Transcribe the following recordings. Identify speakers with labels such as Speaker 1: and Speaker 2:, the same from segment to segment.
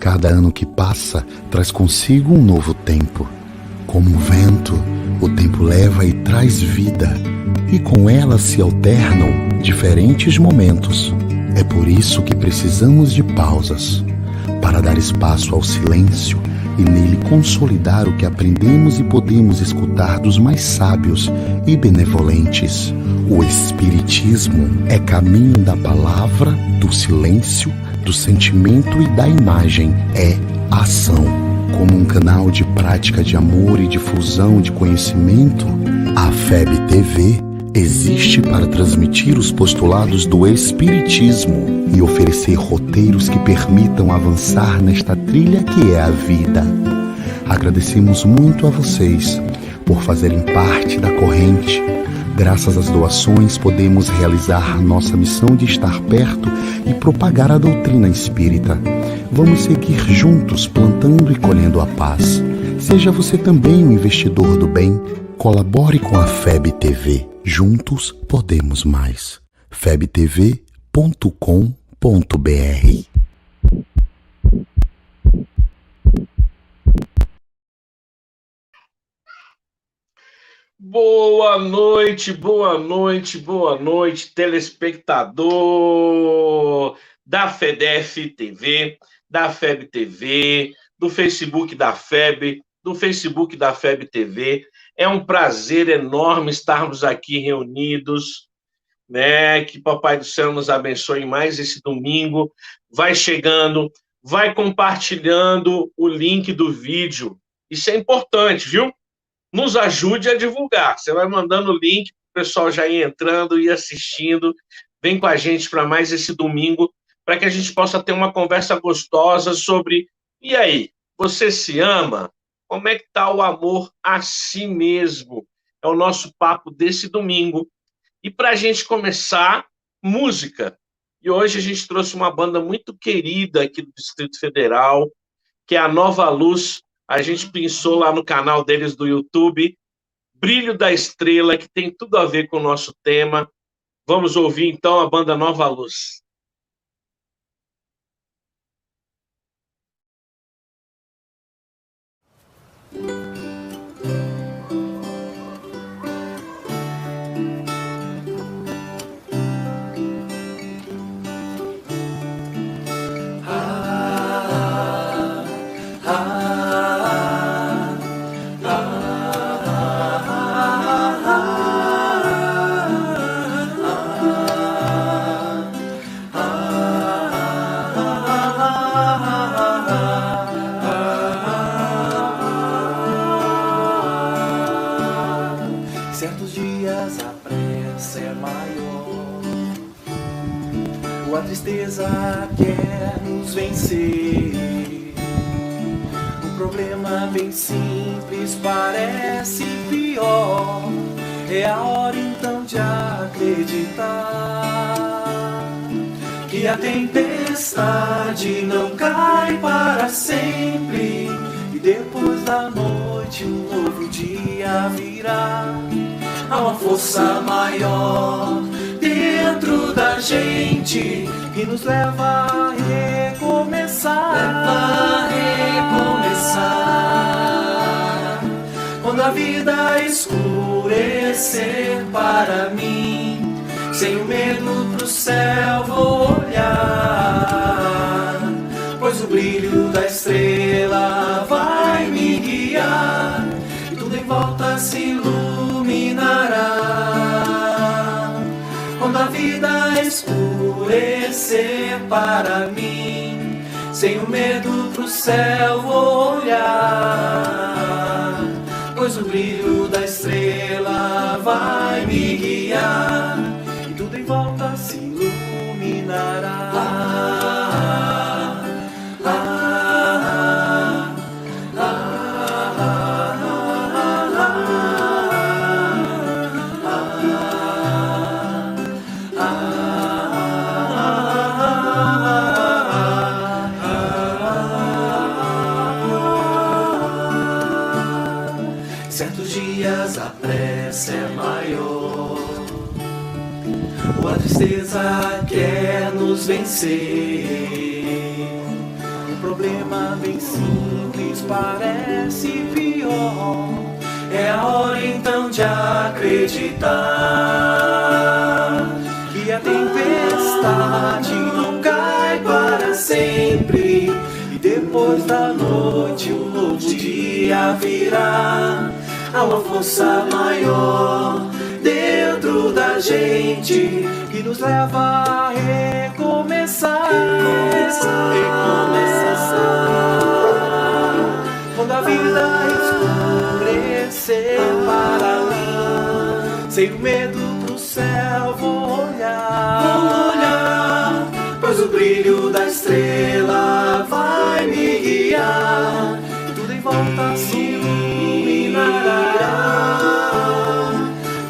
Speaker 1: Cada ano que passa traz consigo um novo tempo. Como o vento, o tempo leva e traz vida, e com ela se alternam diferentes momentos. É por isso que precisamos de pausas, para dar espaço ao silêncio e nele consolidar o que aprendemos e podemos escutar dos mais sábios e benevolentes. O Espiritismo é caminho da palavra, do silêncio, do sentimento e da imagem. É ação. Como um canal de prática de amor e difusão de conhecimento, a FEB TV existe para transmitir os postulados do Espiritismo e oferecer roteiros que permitam avançar nesta trilha que é a vida. Agradecemos muito a vocês por fazerem parte da corrente. Graças às doações, podemos realizar nossa missão de estar perto e propagar a doutrina espírita. Vamos seguir juntos, plantando e colhendo a paz. Seja você também um investidor do bem. Colabore com a FEB TV. Juntos podemos mais. febtv.com.br.
Speaker 2: Boa noite, boa noite, boa noite, telespectador da FEDEF TV, da FEB TV, do Facebook da FEB, do Facebook da FEB TV. É um prazer enorme estarmos aqui reunidos, né? Que Papai do Céu nos abençoe mais esse domingo. Vai chegando, vai compartilhando o link do vídeo. Isso é importante, viu? Nos ajude a divulgar. Você vai mandando o link, o pessoal já ir entrando e assistindo. Vem com a gente para mais esse domingo, para que a gente possa ter uma conversa gostosa sobre, e aí, você se ama? Como é que está o amor a si mesmo? É o nosso papo desse domingo. E para a gente começar, música. E hoje a gente trouxe uma banda muito querida aqui do Distrito Federal, que é a Nova Luz. A gente pensou lá no canal deles do YouTube, Brilho da Estrela, que tem tudo a ver com o nosso tema. Vamos ouvir, então, a banda Nova Luz.
Speaker 3: Certos dias a pressa é maior, a tristeza quer nos vencer. O problema bem simples parece pior, é a hora então de acreditar que a tempestade não cai para sempre, e depois da noite um novo dia virá. Há uma força maior dentro da gente que nos leva a recomeçar. Quando a vida escurecer para mim, sem o medo pro céu vou olhar, pois o brilho da estrela vai me guiar e tudo em volta se iluminará. Quando a vida escurecer para mim, sem o medo pro céu vou olhar, pois o brilho da estrela vai me guiar e tudo em volta se iluminará. Certos dias a pressa é maior, a tristeza quer nos vencer. O problema bem simples parece pior. É a hora então de acreditar que a tempestade não cai para sempre, e depois da noite um novo dia virá. Há uma força maior dentro da gente que nos leva a recomeçar. Quando a vida escurecer para mim, sem o medo pro céu vou olhar, pois o brilho da estrela vai me guiar, e tudo em volta se iluminará.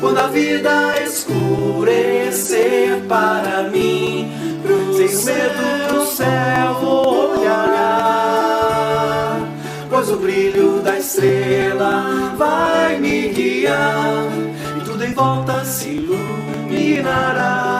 Speaker 3: Quando a vida escurecer para mim, sem o medo pro céu vou olhar, pois o brilho da estrela vai me guiar, e tudo em volta se iluminará.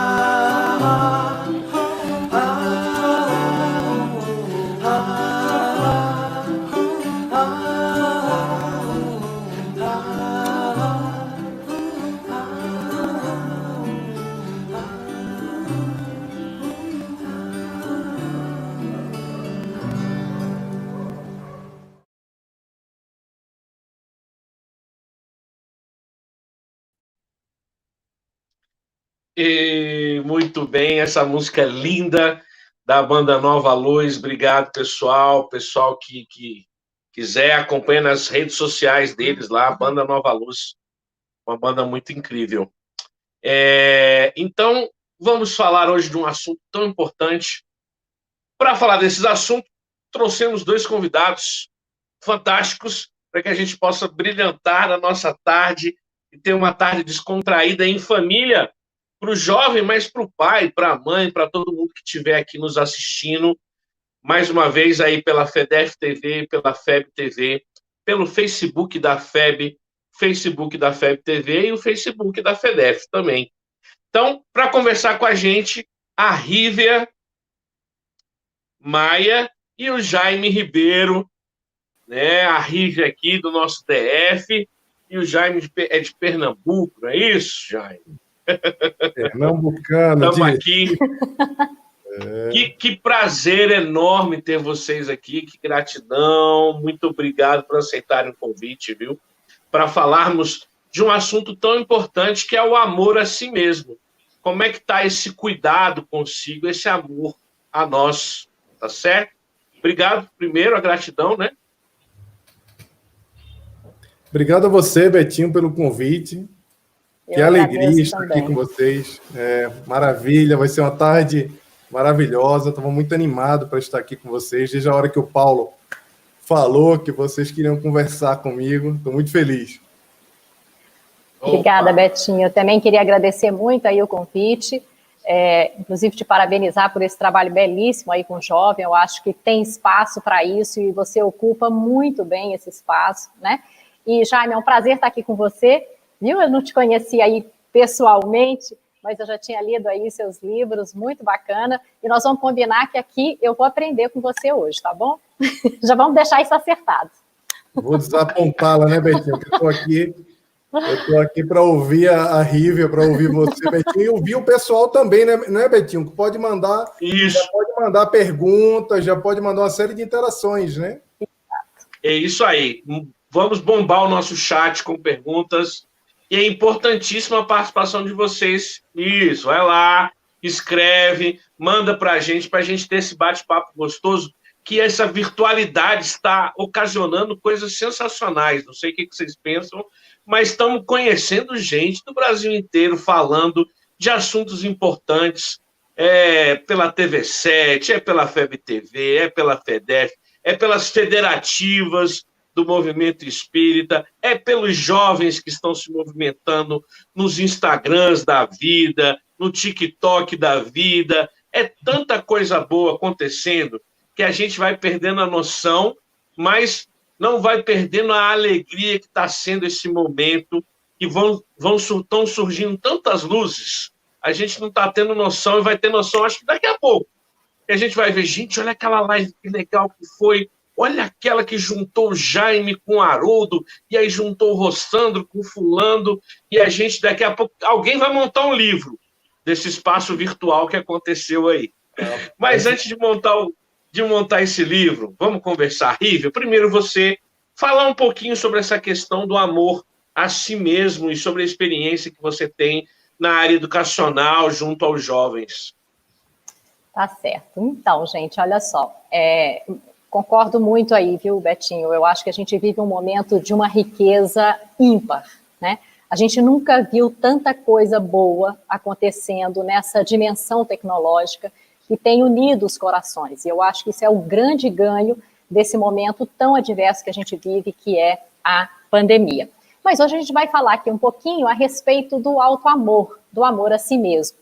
Speaker 2: E muito bem, essa música linda da banda Nova Luz. Obrigado, pessoal. Pessoal que quiser, acompanha nas redes sociais deles lá, a banda Nova Luz. Uma banda muito incrível. Então, vamos falar hoje de um assunto tão importante. Para falar desses assuntos, trouxemos 2 convidados fantásticos para que a gente possa brilhantar a nossa tarde e ter uma tarde descontraída em família, para o jovem, mas para o pai, para a mãe, para todo mundo que estiver aqui nos assistindo, mais uma vez aí pela FEDEF TV, pela FEB TV, pelo Facebook da FEB TV e o Facebook da FEDEF também. Então, para conversar com a gente, a Rívia Maia e o Jaime Ribeiro, né? A Rívia aqui do nosso DF e o Jaime é de Pernambuco, não é isso, Jaime?
Speaker 4: Pernambucano.
Speaker 2: Estamos aqui. Que prazer enorme ter vocês aqui, que gratidão, muito obrigado por aceitarem o convite, viu? Para falarmos de um assunto tão importante que é o amor a si mesmo. Como é que está esse cuidado consigo, esse amor a nós, tá certo? Obrigado, primeiro, a gratidão, né?
Speaker 4: Obrigado a você, Betinho, pelo convite. Que alegria estar aqui com vocês. Maravilha, vai ser uma tarde maravilhosa. Estava muito animado para estar aqui com vocês. Desde a hora que o Paulo falou que vocês queriam conversar comigo, estou muito feliz.
Speaker 5: Obrigada, Betinho. Eu também queria agradecer muito aí o convite, inclusive te parabenizar por esse trabalho belíssimo aí com o jovem. Eu acho que tem espaço para isso e você ocupa muito bem esse espaço, né? E, Jaime, é um prazer estar aqui com você. Viu? Eu não te conhecia aí pessoalmente, mas eu já tinha lido aí seus livros, muito bacana, e nós vamos combinar que aqui eu vou aprender com você hoje, tá bom? Já vamos deixar isso acertado.
Speaker 4: Vou desapontá-la, né, Betinho? Eu estou aqui para ouvir a Rívia, para ouvir você, Betinho, e ouvir o pessoal também, né, Betinho? Que pode mandar,
Speaker 2: isso.
Speaker 4: Já pode mandar perguntas, já pode mandar uma série de interações, né?
Speaker 2: É isso aí. Vamos bombar o nosso chat com perguntas. E é importantíssima a participação de vocês. Isso, vai lá, escreve, manda para a gente ter esse bate-papo gostoso, que essa virtualidade está ocasionando coisas sensacionais. Não sei o que vocês pensam, mas estamos conhecendo gente do Brasil inteiro falando de assuntos importantes, pela TV7, pela FEB TV, pela FEDEF, pelas federativas do movimento espírita, pelos jovens que estão se movimentando nos Instagrams da vida, no TikTok da vida. É tanta coisa boa acontecendo que a gente vai perdendo a noção, mas não vai perdendo a alegria que está sendo esse momento, que estão surgindo tantas luzes, a gente não está tendo noção e vai ter noção, acho que daqui a pouco. e a gente vai ver, gente, olha aquela live que legal que foi, olha aquela que juntou o Jaime com o Haroldo, e aí juntou o Rossandro com o fulano, e a gente, daqui a pouco, alguém vai montar um livro desse espaço virtual que aconteceu aí. Mas antes de montar esse livro, vamos conversar, Rívia. Primeiro você falar um pouquinho sobre essa questão do amor a si mesmo e sobre a experiência que você tem na área educacional junto aos jovens.
Speaker 5: Tá certo. Então, gente, olha só, concordo muito aí, viu, Betinho? Eu acho que a gente vive um momento de uma riqueza ímpar, né? A gente nunca viu tanta coisa boa acontecendo nessa dimensão tecnológica que tem unido os corações. E eu acho que isso é o grande ganho desse momento tão adverso que a gente vive, que é a pandemia. Mas hoje a gente vai falar aqui um pouquinho a respeito do auto-amor, do amor a si mesmo.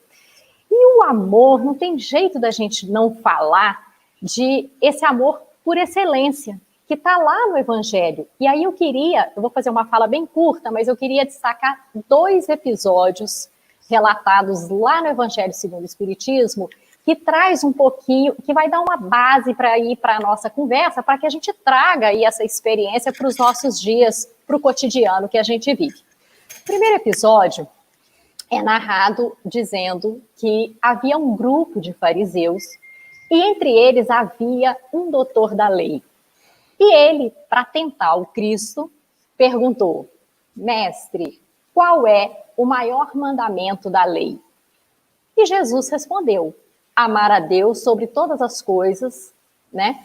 Speaker 5: E o amor, não tem jeito da gente não falar de esse amor por excelência, que está lá no Evangelho. E aí eu vou fazer uma fala bem curta, mas eu queria destacar 2 episódios relatados lá no Evangelho segundo o Espiritismo, que traz um pouquinho, que vai dar uma base para ir para a nossa conversa, para que a gente traga aí essa experiência para os nossos dias, para o cotidiano que a gente vive. O primeiro episódio é narrado dizendo que havia um grupo de fariseus e entre eles havia um doutor da lei. E ele, para tentar o Cristo, perguntou: mestre, qual é o maior mandamento da lei? E Jesus respondeu: amar a Deus sobre todas as coisas, né?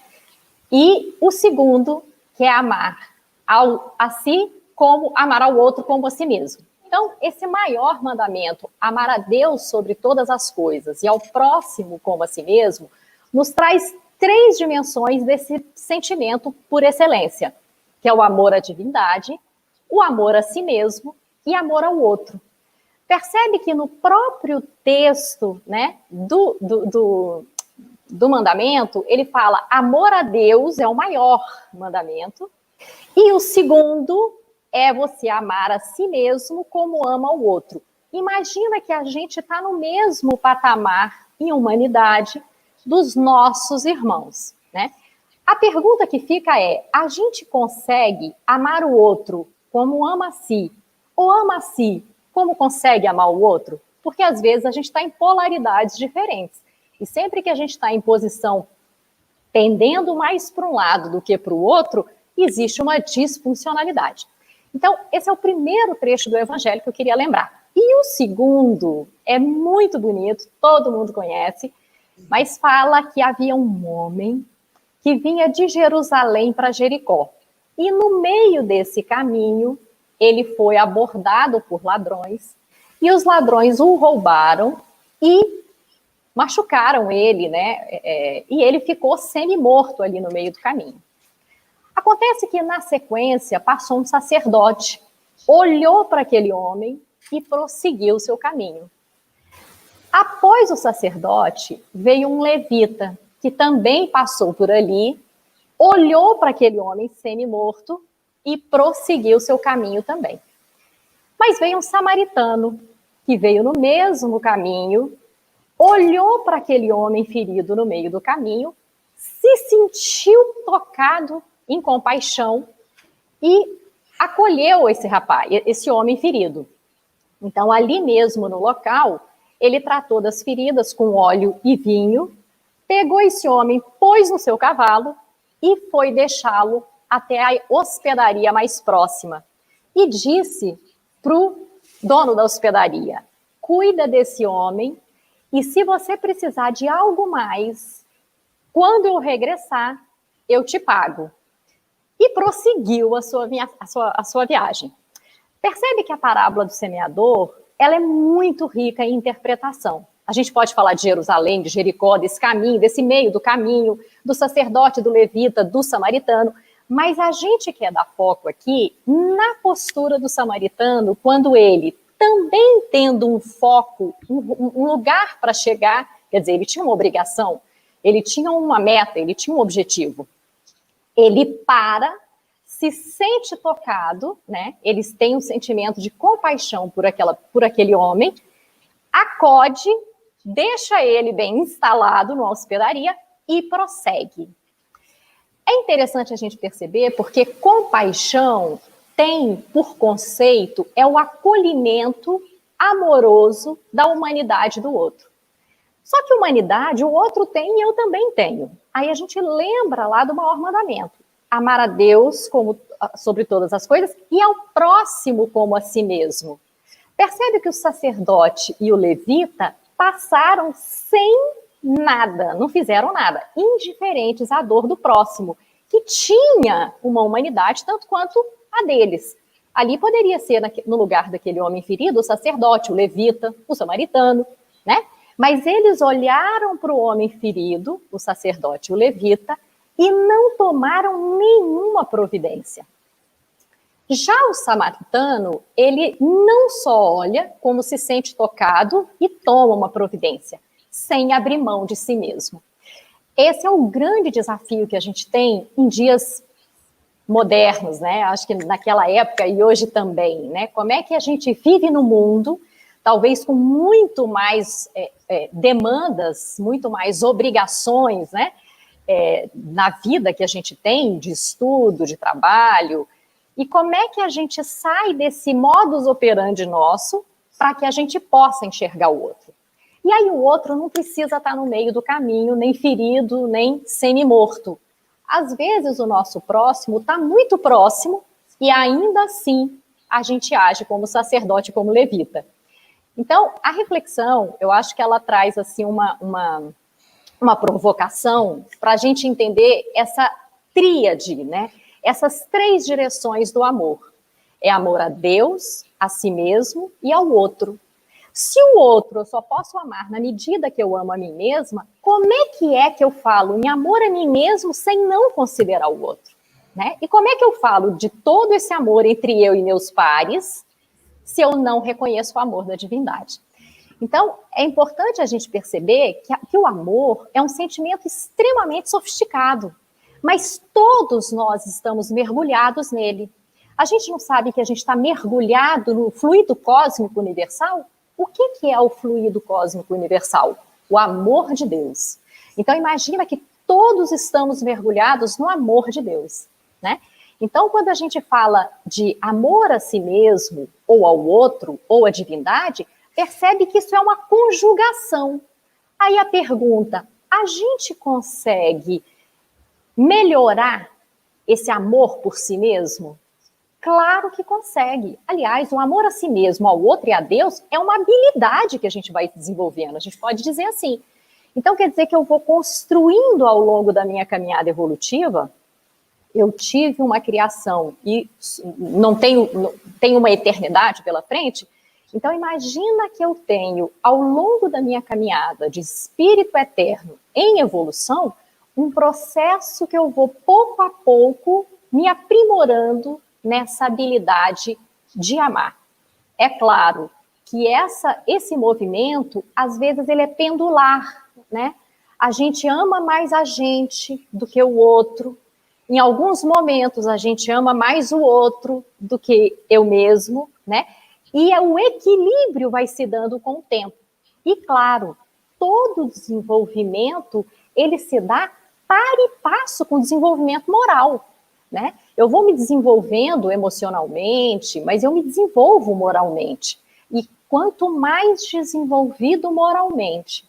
Speaker 5: E o segundo, que é amar a si como amar ao outro como a si mesmo. Então, esse maior mandamento, amar a Deus sobre todas as coisas e ao próximo como a si mesmo, nos traz 3 dimensões desse sentimento por excelência, que é o amor à divindade, o amor a si mesmo e amor ao outro. Percebe que no próprio texto, né, do mandamento, ele fala amor a Deus é o maior mandamento, e o segundo é você amar a si mesmo como ama o outro. Imagina que a gente está no mesmo patamar em humanidade dos nossos irmãos, né? A pergunta que fica é: a gente consegue amar o outro como ama a si, ou ama a si como consegue amar o outro? Porque às vezes a gente está em polaridades diferentes. E sempre que a gente está em posição pendendo mais para um lado do que para o outro, existe uma disfuncionalidade. Então, esse é o primeiro trecho do Evangelho que eu queria lembrar. E o segundo é muito bonito, todo mundo conhece, mas fala que havia um homem que vinha de Jerusalém para Jericó. E no meio desse caminho, ele foi abordado por ladrões, e os ladrões o roubaram e machucaram ele, né? E ele ficou semi-morto ali no meio do caminho. Acontece que, na sequência, passou um sacerdote, olhou para aquele homem e prosseguiu o seu caminho. Após o sacerdote, veio um levita, que também passou por ali, olhou para aquele homem semi-morto e prosseguiu o seu caminho também. Mas veio um samaritano, que veio no mesmo caminho, olhou para aquele homem ferido no meio do caminho, se sentiu tocado em compaixão e acolheu esse rapaz, esse homem ferido. Então, ali mesmo no local, ele tratou das feridas com óleo e vinho, pegou esse homem, pôs no seu cavalo e foi deixá-lo até a hospedaria mais próxima. E disse para o dono da hospedaria: cuida desse homem e se você precisar de algo mais, quando eu regressar, eu te pago. E prosseguiu a sua viagem. Percebe que a parábola do semeador, ela é muito rica em interpretação. A gente pode falar de Jerusalém, de Jericó, desse caminho, desse meio do caminho, do sacerdote, do levita, do samaritano, mas a gente quer dar foco aqui na postura do samaritano, quando ele, também tendo um foco, um lugar para chegar, quer dizer, ele tinha uma obrigação, ele tinha uma meta, ele tinha um objetivo. Ele para, se sente tocado, né? Eles têm um sentimento de compaixão por aquele homem, acode, deixa ele bem instalado numa hospedaria e prossegue. É interessante a gente perceber porque compaixão tem, por conceito, é o acolhimento amoroso da humanidade do outro. Só que humanidade o outro tem e eu também tenho. Aí a gente lembra lá do maior mandamento: amar a Deus como, sobre todas as coisas e ao próximo como a si mesmo. Percebe que o sacerdote e o levita passaram sem nada, não fizeram nada, indiferentes à dor do próximo, que tinha uma humanidade tanto quanto a deles. Ali poderia ser, no lugar daquele homem ferido, o sacerdote, o levita, o samaritano, né? Mas eles olharam para o homem ferido, o sacerdote, o levita, e não tomaram nenhuma providência. Já o samaritano, ele não só olha, como se sente tocado e toma uma providência, sem abrir mão de si mesmo. Esse é o grande desafio que a gente tem em dias modernos, né? Acho que naquela época e hoje também, né? Como é que a gente vive no mundo, talvez com muito mais demandas, muito mais obrigações, né? Na vida que a gente tem de estudo, de trabalho, e como é que a gente sai desse modus operandi nosso para que a gente possa enxergar o outro. E aí o outro não precisa estar no meio do caminho, nem ferido, nem semi-morto. Às vezes o nosso próximo está muito próximo e ainda assim a gente age como sacerdote, como levita. Então, a reflexão, eu acho que ela traz assim uma provocação para a gente entender essa tríade, né? Essas 3 direções do amor. É amor a Deus, a si mesmo e ao outro. Se o outro eu só posso amar na medida que eu amo a mim mesma, como é que eu falo em amor a mim mesmo sem não considerar o outro? Né? E como é que eu falo de todo esse amor entre eu e meus pares se eu não reconheço o amor da divindade? Então, é importante a gente perceber que o amor é um sentimento extremamente sofisticado, mas todos nós estamos mergulhados nele. A gente não sabe que a gente está mergulhado no fluido cósmico universal? O que é o fluido cósmico universal? O amor de Deus. Então, imagina que todos estamos mergulhados no amor de Deus, né? Então, quando a gente fala de amor a si mesmo, ou ao outro, ou à divindade, percebe que isso é uma conjugação. Aí a pergunta: a gente consegue melhorar esse amor por si mesmo? Claro que consegue. Aliás, o amor a si mesmo, ao outro e a Deus é uma habilidade que a gente vai desenvolvendo. A gente pode dizer assim. Então, quer dizer que eu vou construindo ao longo da minha caminhada evolutiva. Eu tive uma criação e não tenho uma eternidade pela frente. Então, imagina que eu tenho, ao longo da minha caminhada de espírito eterno em evolução, um processo que eu vou, pouco a pouco, me aprimorando nessa habilidade de amar. É claro que esse movimento, às vezes, ele é pendular, né? A gente ama mais a gente do que o outro. Em alguns momentos, a gente ama mais o outro do que eu mesmo, né? E o equilíbrio vai se dando com o tempo. E, claro, todo desenvolvimento, ele se dá para e passo com o desenvolvimento moral, né? Eu vou me desenvolvendo emocionalmente, mas eu me desenvolvo moralmente. E quanto mais desenvolvido moralmente,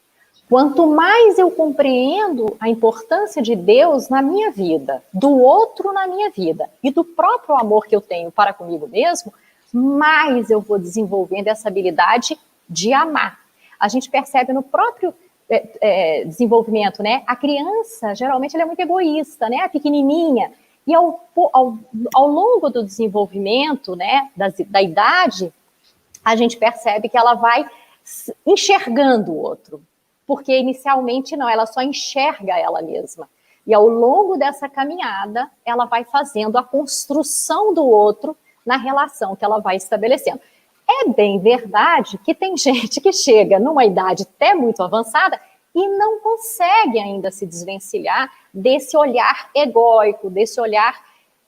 Speaker 5: quanto mais eu compreendo a importância de Deus na minha vida, do outro na minha vida e do próprio amor que eu tenho para comigo mesmo, mais eu vou desenvolvendo essa habilidade de amar. A gente percebe no próprio desenvolvimento, né? A criança, geralmente, ela é muito egoísta, né? A pequenininha. E ao longo do desenvolvimento, né, da idade, a gente percebe que ela vai enxergando o outro. Porque inicialmente não, ela só enxerga ela mesma. E ao longo dessa caminhada, ela vai fazendo a construção do outro na relação que ela vai estabelecendo. É bem verdade que tem gente que chega numa idade até muito avançada e não consegue ainda se desvencilhar desse olhar egóico, desse olhar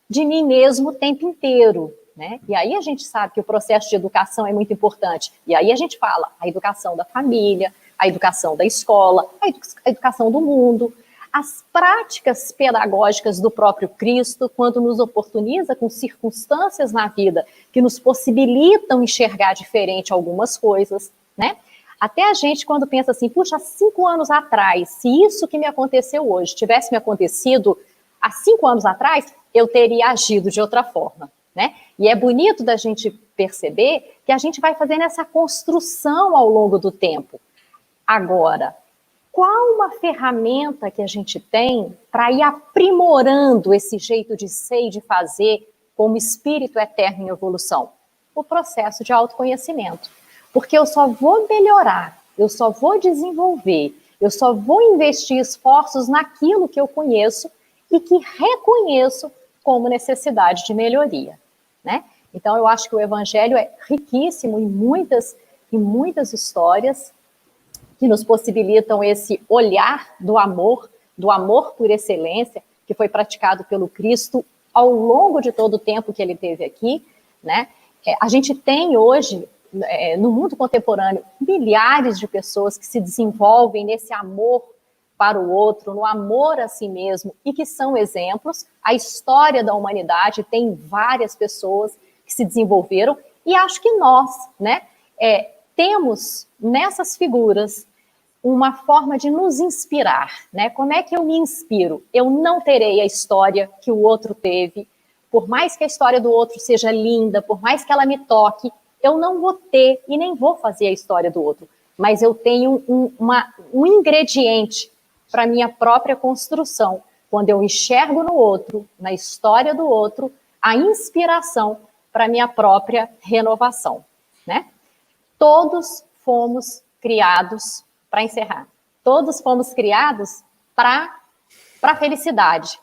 Speaker 5: de mim mesmo o tempo inteiro, né? E aí a gente sabe que o processo de educação é muito importante. E aí a gente fala a educação da família, a educação da escola, a educação do mundo, as práticas pedagógicas do próprio Cristo, quando nos oportuniza com circunstâncias na vida que nos possibilitam enxergar diferente algumas coisas, né? Até a gente, quando pensa assim, puxa, há 5 anos atrás, se isso que me aconteceu hoje tivesse me acontecido há 5 anos atrás, eu teria agido de outra forma, né? E é bonito da gente perceber que a gente vai fazendo essa construção ao longo do tempo. Agora, qual uma ferramenta que a gente tem para ir aprimorando esse jeito de ser e de fazer como espírito eterno em evolução? O processo de autoconhecimento. Porque eu só vou melhorar, eu só vou desenvolver, eu só vou investir esforços naquilo que eu conheço e que reconheço como necessidade de melhoria, né? Então, eu acho que o Evangelho é riquíssimo em muitas histórias que nos possibilitam esse olhar do amor por excelência, que foi praticado pelo Cristo ao longo de todo o tempo que ele teve aqui, né? A gente tem hoje, no mundo contemporâneo, milhares de pessoas que se desenvolvem nesse amor para o outro, no amor a si mesmo, e que são exemplos. A história da humanidade tem várias pessoas que se desenvolveram, e acho que nós, né, temos nessas figuras uma forma de nos inspirar, né? Como é que eu me inspiro? Eu não terei a história que o outro teve, por mais que a história do outro seja linda, por mais que ela me toque, eu não vou ter e nem vou fazer a história do outro, mas eu tenho um ingrediente para minha própria construção, quando eu enxergo no outro, na história do outro, a inspiração para minha própria renovação, né? Todos fomos criados, para encerrar, todos fomos criados para a felicidade.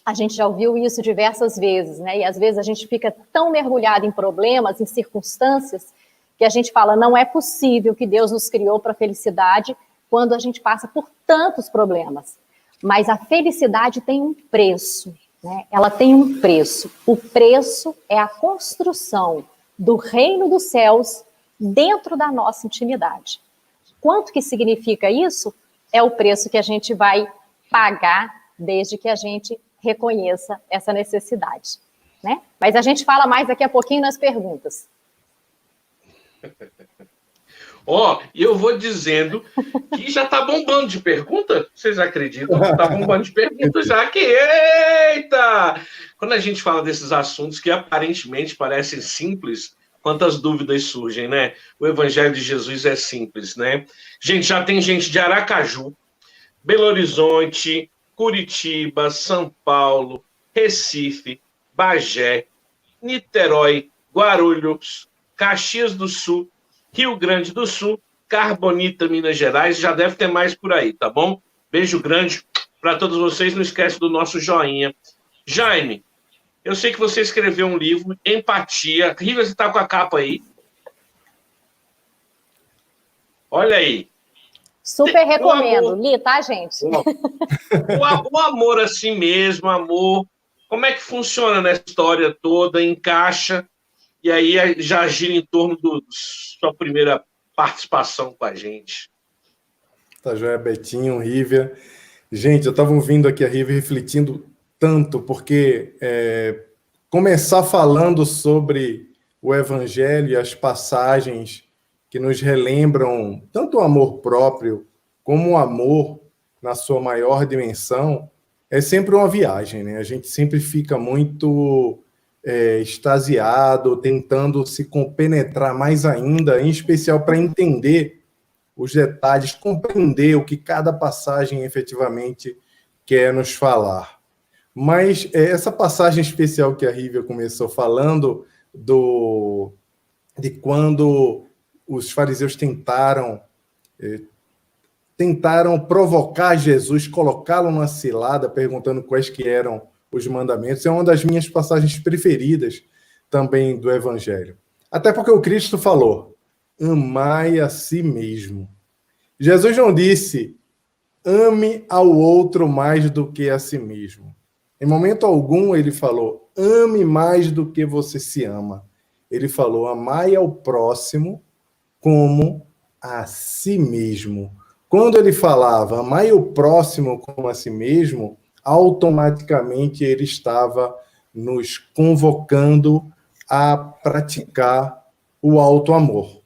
Speaker 5: A gente já ouviu isso diversas vezes, né? E às vezes a gente fica tão mergulhado em problemas, em circunstâncias, que a gente fala, não é possível que Deus nos criou para a felicidade quando a gente passa por tantos problemas. Mas a felicidade tem um preço, né? Ela tem um preço. O preço é a construção do reino dos céus dentro da nossa intimidade. Quanto que significa isso? É o preço que a gente vai pagar desde que a gente reconheça essa necessidade, né? Mas a gente fala mais daqui a pouquinho nas perguntas.
Speaker 2: E eu vou dizendo que já está bombando de pergunta. Vocês acreditam que está bombando de pergunta já? Eita! Quando a gente fala desses assuntos que aparentemente parecem simples, quantas dúvidas surgem, né? O Evangelho de Jesus é simples, né? Gente, já tem gente de Aracaju, Belo Horizonte, Curitiba, São Paulo, Recife, Bagé, Niterói, Guarulhos, Caxias do Sul, Rio Grande do Sul, Carbonita, Minas Gerais, já deve ter mais por aí, tá bom? Beijo grande para todos vocês, não esquece do nosso joinha. Jaime, eu sei que você escreveu um livro, Empatia. Riva, você está com a capa aí. Olha aí.
Speaker 5: Super recomendo. Li, tá, gente?
Speaker 2: O amor assim mesmo, amor. Como é que funciona nessa história toda? Encaixa. E aí já gira em torno da sua primeira participação com a gente.
Speaker 4: Tá joia, Betinho, Rívia. Gente, eu estava ouvindo aqui a Rívia refletindo tanto, porque começar falando sobre o Evangelho e as passagens que nos relembram tanto o amor próprio como o amor na sua maior dimensão, é sempre uma viagem, né? A gente sempre fica muito extasiado, tentando se compenetrar mais ainda, em especial para entender os detalhes, compreender o que cada passagem efetivamente quer nos falar. Mas essa passagem especial que a Rívia começou falando de quando os fariseus tentaram provocar Jesus, colocá-lo numa cilada, perguntando quais que eram os mandamentos, é uma das minhas passagens preferidas também do Evangelho. Até porque o Cristo falou, amai a si mesmo. Jesus não disse, ame ao outro mais do que a si mesmo. Em momento algum ele falou, ame mais do que você se ama. Ele falou, amai ao próximo como a si mesmo. Quando ele falava amai o próximo como a si mesmo, automaticamente ele estava nos convocando a praticar o auto-amor,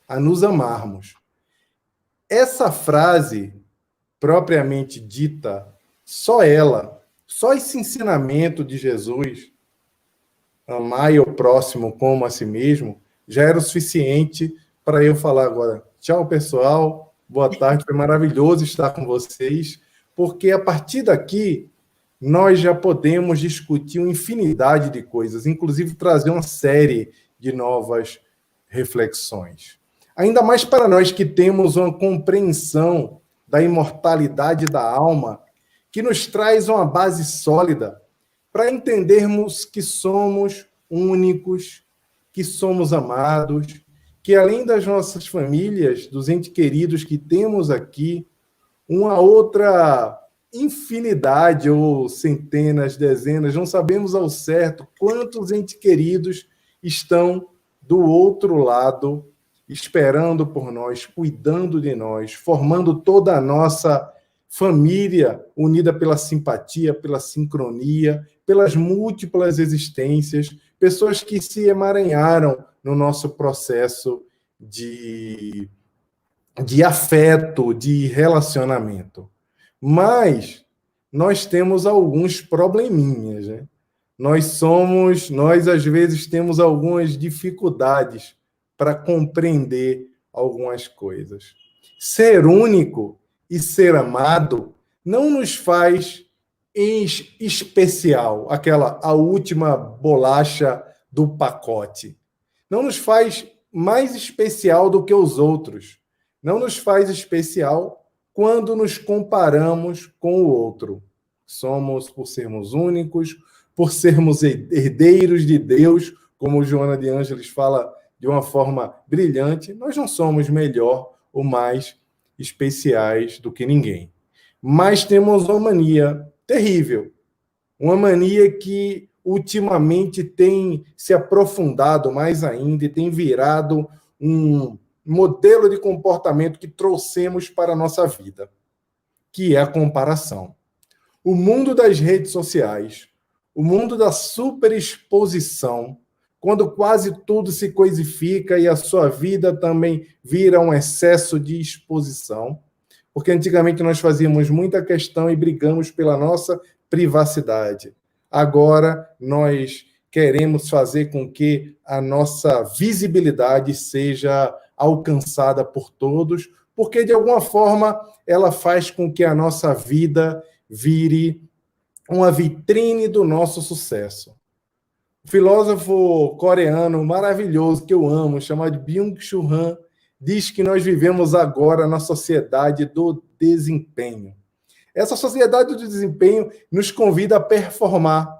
Speaker 4: a nos amarmos. Essa frase, propriamente dita, só ela, só esse ensinamento de Jesus, amai o próximo como a si mesmo, já era o suficiente para eu falar agora, tchau, pessoal, boa tarde, foi maravilhoso estar com vocês, porque a partir daqui nós já podemos discutir uma infinidade de coisas, inclusive trazer uma série de novas reflexões. Ainda mais para nós que temos uma compreensão da imortalidade da alma, que nos traz uma base sólida para entendermos que somos únicos, que somos amados, que além das nossas famílias, dos entes queridos que temos aqui, uma outra infinidade ou centenas, dezenas, não sabemos ao certo quantos entes queridos estão do outro lado, esperando por nós, cuidando de nós, formando toda a nossa família unida pela simpatia, pela sincronia, pelas múltiplas existências, pessoas que se emaranharam no nosso processo de afeto, de relacionamento. Mas nós temos alguns probleminhas, né? Nós às vezes temos algumas dificuldades para compreender algumas coisas. Ser único e ser amado não nos faz especial, a última bolacha do pacote. Não nos faz mais especial do que os outros. Não nos faz especial quando nos comparamos com o outro. Por sermos únicos, por sermos herdeiros de Deus, como Joana de Ângeles fala de uma forma brilhante, nós não somos melhor ou mais especiais do que ninguém. Mas temos uma mania terrível, uma mania que ultimamente tem se aprofundado mais ainda e tem virado um modelo de comportamento que trouxemos para a nossa vida, que é a comparação. O mundo das redes sociais, o mundo da superexposição, quando quase tudo se coisifica e a sua vida também vira um excesso de exposição, porque antigamente nós fazíamos muita questão e brigamos pela nossa privacidade. Agora nós queremos fazer com que a nossa visibilidade seja alcançada por todos, porque de alguma forma ela faz com que a nossa vida vire uma vitrine do nosso sucesso. O filósofo coreano maravilhoso que eu amo, chamado Byung-Chul Han, diz que nós vivemos agora na sociedade do desempenho. Essa sociedade do desempenho nos convida a performar.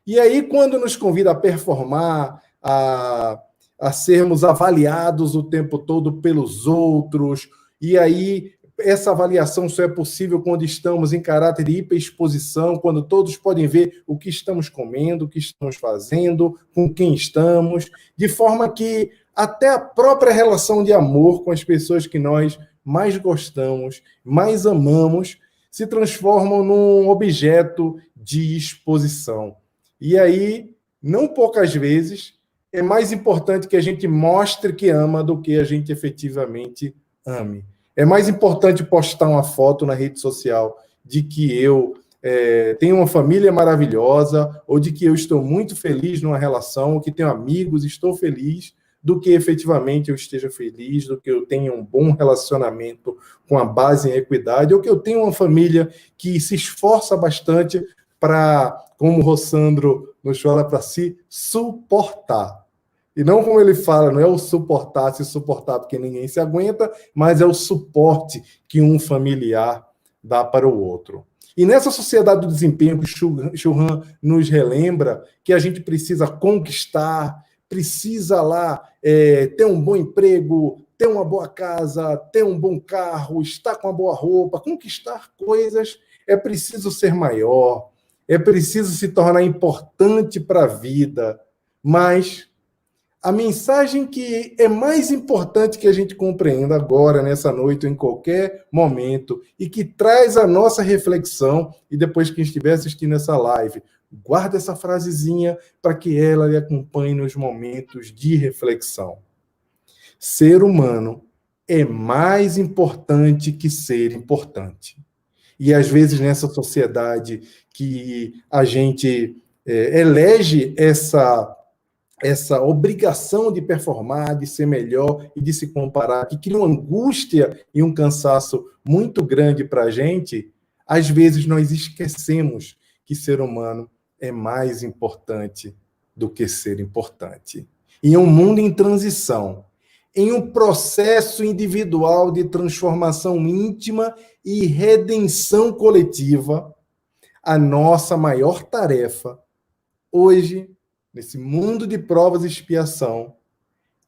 Speaker 4: E aí, quando nos convida a performar, a sermos avaliados o tempo todo pelos outros, e aí essa avaliação só é possível quando estamos em caráter de hiperexposição, quando todos podem ver o que estamos comendo, o que estamos fazendo, com quem estamos, de forma que até a própria relação de amor com as pessoas que nós mais gostamos, mais amamos, se transformam num objeto de exposição. E aí, não poucas vezes, é mais importante que a gente mostre que ama do que a gente efetivamente ame. É mais importante postar uma foto na rede social de que eu tenho uma família maravilhosa, ou de que eu estou muito feliz numa relação, ou que tenho amigos, estou feliz, do que efetivamente eu esteja feliz, do que eu tenha um bom relacionamento com a base em equidade, ou que eu tenha uma família que se esforça bastante para, como o Rossandro nos fala, para se suportar. E não como ele fala, não é o suportar, se suportar porque ninguém se aguenta, mas é o suporte que um familiar dá para o outro. E nessa sociedade do desempenho que Chul Han nos relembra que a gente precisa conquistar, precisa lá ter um bom emprego, ter uma boa casa, ter um bom carro, estar com uma boa roupa, conquistar coisas, é preciso ser maior, é preciso se tornar importante para a vida, mas a mensagem que é mais importante que a gente compreenda agora, nessa noite, ou em qualquer momento, e que traz a nossa reflexão, e depois que estiver assistindo essa live, guarda essa frasezinha para que ela lhe acompanhe nos momentos de reflexão. Ser humano é mais importante que ser importante. E às vezes nessa sociedade que a gente elege essa obrigação de performar, de ser melhor e de se comparar, que cria uma angústia e um cansaço muito grande para a gente, às vezes nós esquecemos que ser humano é mais importante do que ser importante. Em um mundo em transição, em um processo individual de transformação íntima e redenção coletiva, a nossa maior tarefa hoje, nesse mundo de provas e expiação,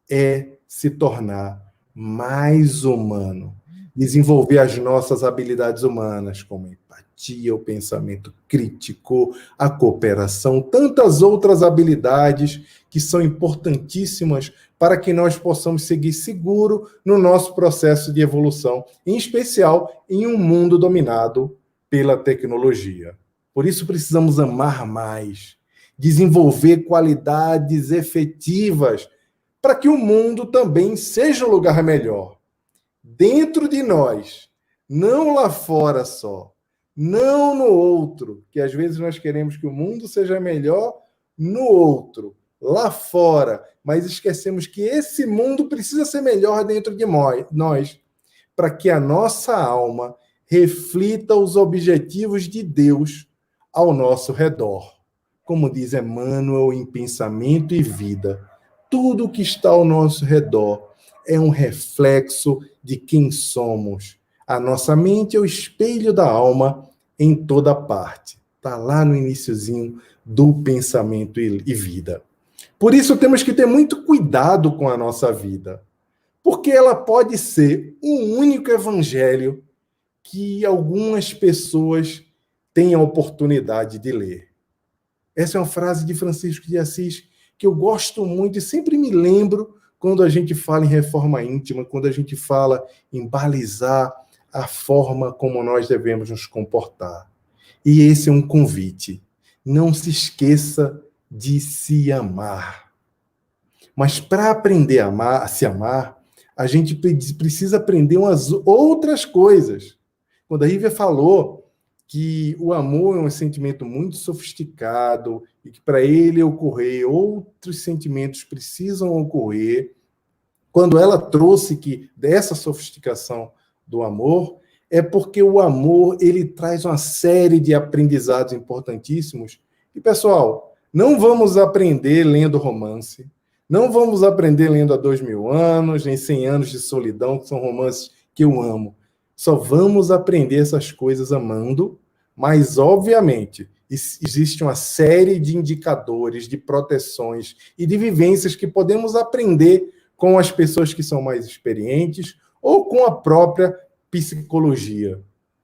Speaker 4: é se tornar mais humano, desenvolver as nossas habilidades humanas, como a empatia, o pensamento crítico, a cooperação, tantas outras habilidades que são importantíssimas para que nós possamos seguir seguro no nosso processo de evolução, em especial em um mundo dominado pela tecnologia. Por isso precisamos amar mais, desenvolver qualidades efetivas para que o mundo também seja um lugar melhor. Dentro de nós, não lá fora só, não no outro, que às vezes nós queremos que o mundo seja melhor no outro, lá fora, mas esquecemos que esse mundo precisa ser melhor dentro de nós, para que a nossa alma reflita os objetivos de Deus ao nosso redor. Como diz Emmanuel em Pensamento e Vida, tudo que está ao nosso redor é um reflexo de quem somos. A nossa mente é o espelho da alma em toda parte. Está lá no iniciozinho do Pensamento e Vida. Por isso temos que ter muito cuidado com a nossa vida, porque ela pode ser um único evangelho que algumas pessoas têm a oportunidade de ler. Essa é uma frase de Francisco de Assis que eu gosto muito e sempre me lembro quando a gente fala em reforma íntima, quando a gente fala em balizar a forma como nós devemos nos comportar. E esse é um convite. Não se esqueça de se amar. Mas para aprender a se amar, a gente precisa aprender umas outras coisas. Quando a Rívia falou que o amor é um sentimento muito sofisticado e que para ele ocorrer, outros sentimentos precisam ocorrer. Quando ela trouxe que dessa sofisticação do amor, é porque o amor ele traz uma série de aprendizados importantíssimos. E, pessoal, não vamos aprender lendo romance, não vamos aprender lendo Há 2000 anos, nem 100 anos de solidão, que são romances que eu amo. Só vamos aprender essas coisas amando, mas, obviamente, existe uma série de indicadores, de proteções e de vivências que podemos aprender com as pessoas que são mais experientes ou com a própria psicologia.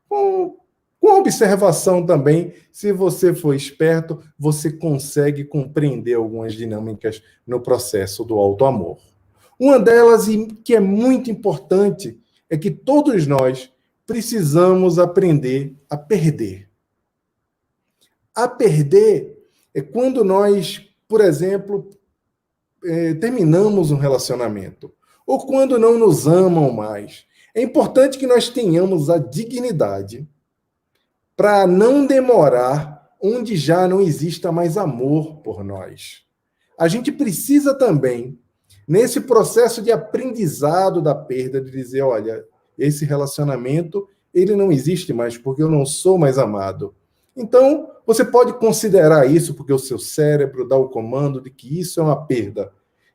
Speaker 4: Com observação também, se você for esperto, você consegue compreender algumas dinâmicas no processo do autoamor. Uma delas, e que é muito importante, é que todos nós precisamos aprender a perder. A perder é quando nós, por exemplo, terminamos um relacionamento, ou quando não nos amam mais. É importante que nós tenhamos a dignidade para não demorar onde já não exista mais amor por nós. A gente precisa também, nesse processo de aprendizado da perda, de dizer, olha, esse relacionamento, ele não existe mais porque eu não sou mais amado. Então, você pode considerar isso porque o seu cérebro dá o comando de que isso é uma perda.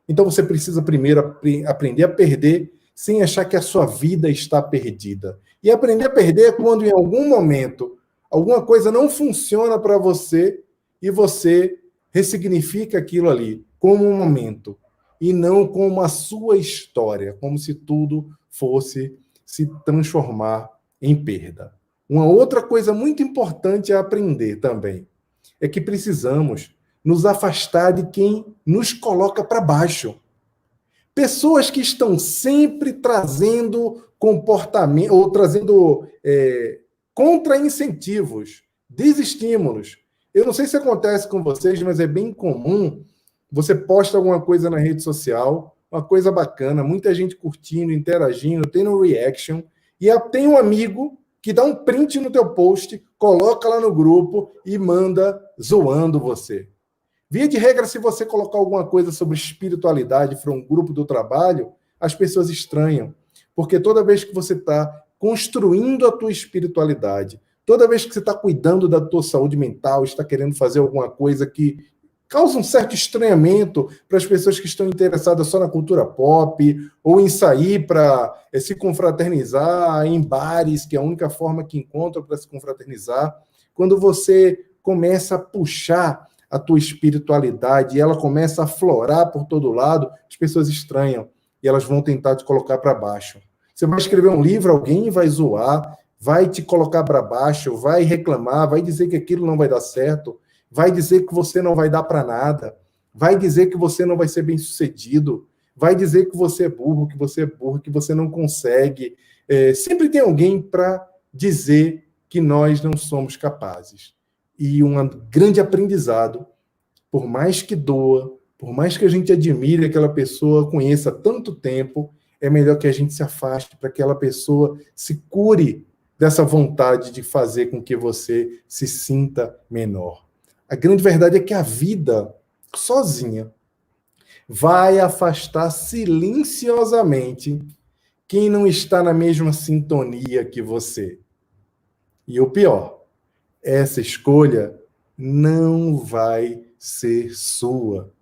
Speaker 4: Então, você precisa primeiro aprender a perder sem achar que a sua vida está perdida. E aprender a perder é quando, em algum momento, alguma coisa não funciona para você e você ressignifica aquilo ali como um momento e não como a sua história, como se tudo fosse se transformar em perda. Uma outra coisa muito importante a aprender também é que precisamos nos afastar de quem nos coloca para baixo. Pessoas que estão sempre trazendo comportamento, ou trazendo contra-incentivos, desestímulos. Eu não sei se acontece com vocês, mas é bem comum. Você posta alguma coisa na rede social, uma coisa bacana, muita gente curtindo, interagindo, tendo reaction, e tem um amigo que dá um print no teu post, coloca lá no grupo e manda zoando você. Via de regra, se você colocar alguma coisa sobre espiritualidade para um grupo do trabalho, as pessoas estranham. Porque toda vez que você está construindo a tua espiritualidade, toda vez que você está cuidando da tua saúde mental, está querendo fazer alguma coisa que causa um certo estranhamento para as pessoas que estão interessadas só na cultura pop, ou em sair para se confraternizar em bares, que é a única forma que encontram para se confraternizar. Quando você começa a puxar a tua espiritualidade e ela começa a aflorar por todo lado, as pessoas estranham e elas vão tentar te colocar para baixo. Você vai escrever um livro, alguém vai zoar, vai te colocar para baixo, vai reclamar, vai dizer que aquilo não vai dar certo, vai dizer que você não vai dar para nada, vai dizer que você não vai ser bem-sucedido, vai dizer que você é burro, que você não consegue. Sempre tem alguém para dizer que nós não somos capazes. E um grande aprendizado, por mais que doa, por mais que a gente admire aquela pessoa, conheça há tanto tempo, é melhor que a gente se afaste para que aquela pessoa se cure dessa vontade de fazer com que você se sinta menor. A grande verdade é que a vida, sozinha, vai afastar silenciosamente quem não está na mesma sintonia que você. E o pior, essa escolha não vai ser sua.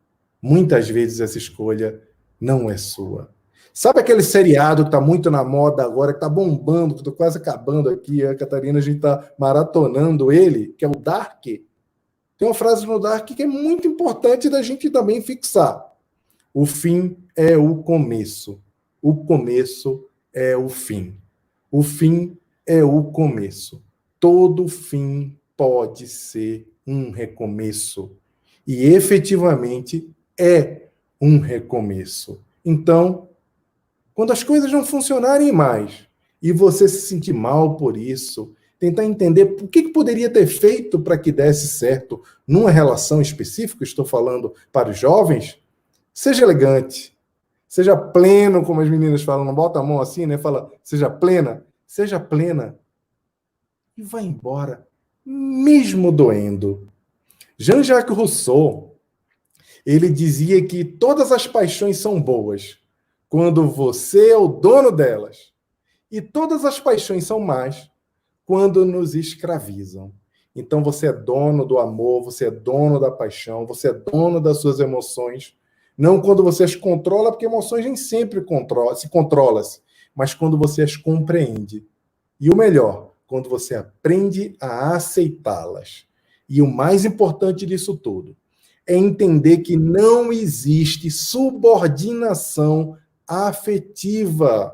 Speaker 4: Muitas vezes essa escolha não é sua. Sabe aquele seriado que está muito na moda agora, que está bombando, que estou quase acabando aqui, a Catarina, a gente está maratonando ele, que é o Dark? Tem uma frase no Dark que é muito importante da gente também fixar. O fim é o começo. O começo é o fim. O fim é o começo. Todo fim pode ser um recomeço. E efetivamente é um recomeço. Então, quando as coisas não funcionarem mais e você se sentir mal por isso, tentar entender o que poderia ter feito para que desse certo numa relação específica, estou falando para os jovens, seja elegante, seja pleno, como as meninas falam, não bota a mão assim, né? Fala, seja plena e vai embora, mesmo doendo. Jean-Jacques Rousseau, ele dizia que todas as paixões são boas quando você é o dono delas, e todas as paixões são más quando nos escravizam. Então você é dono do amor, você é dono da paixão, você é dono das suas emoções, não quando você as controla, porque emoções nem sempre se controlam-se, mas quando você as compreende. E o melhor, quando você aprende a aceitá-las. E o mais importante disso tudo é entender que não existe subordinação afetiva.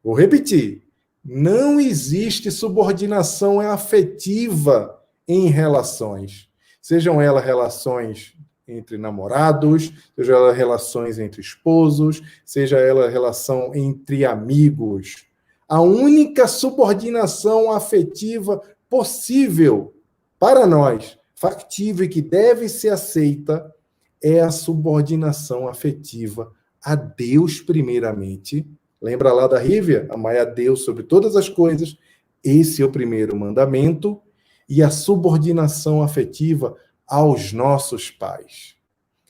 Speaker 4: Vou repetir. Não existe subordinação afetiva em relações. Sejam elas relações entre namorados, sejam elas relações entre esposos, seja ela relação entre amigos. A única subordinação afetiva possível para nós, factível e que deve ser aceita, é a subordinação afetiva a Deus primeiramente. Lembra lá da Rívia? Amai a Deus sobre todas as coisas. Esse é o primeiro mandamento. E a subordinação afetiva aos nossos pais,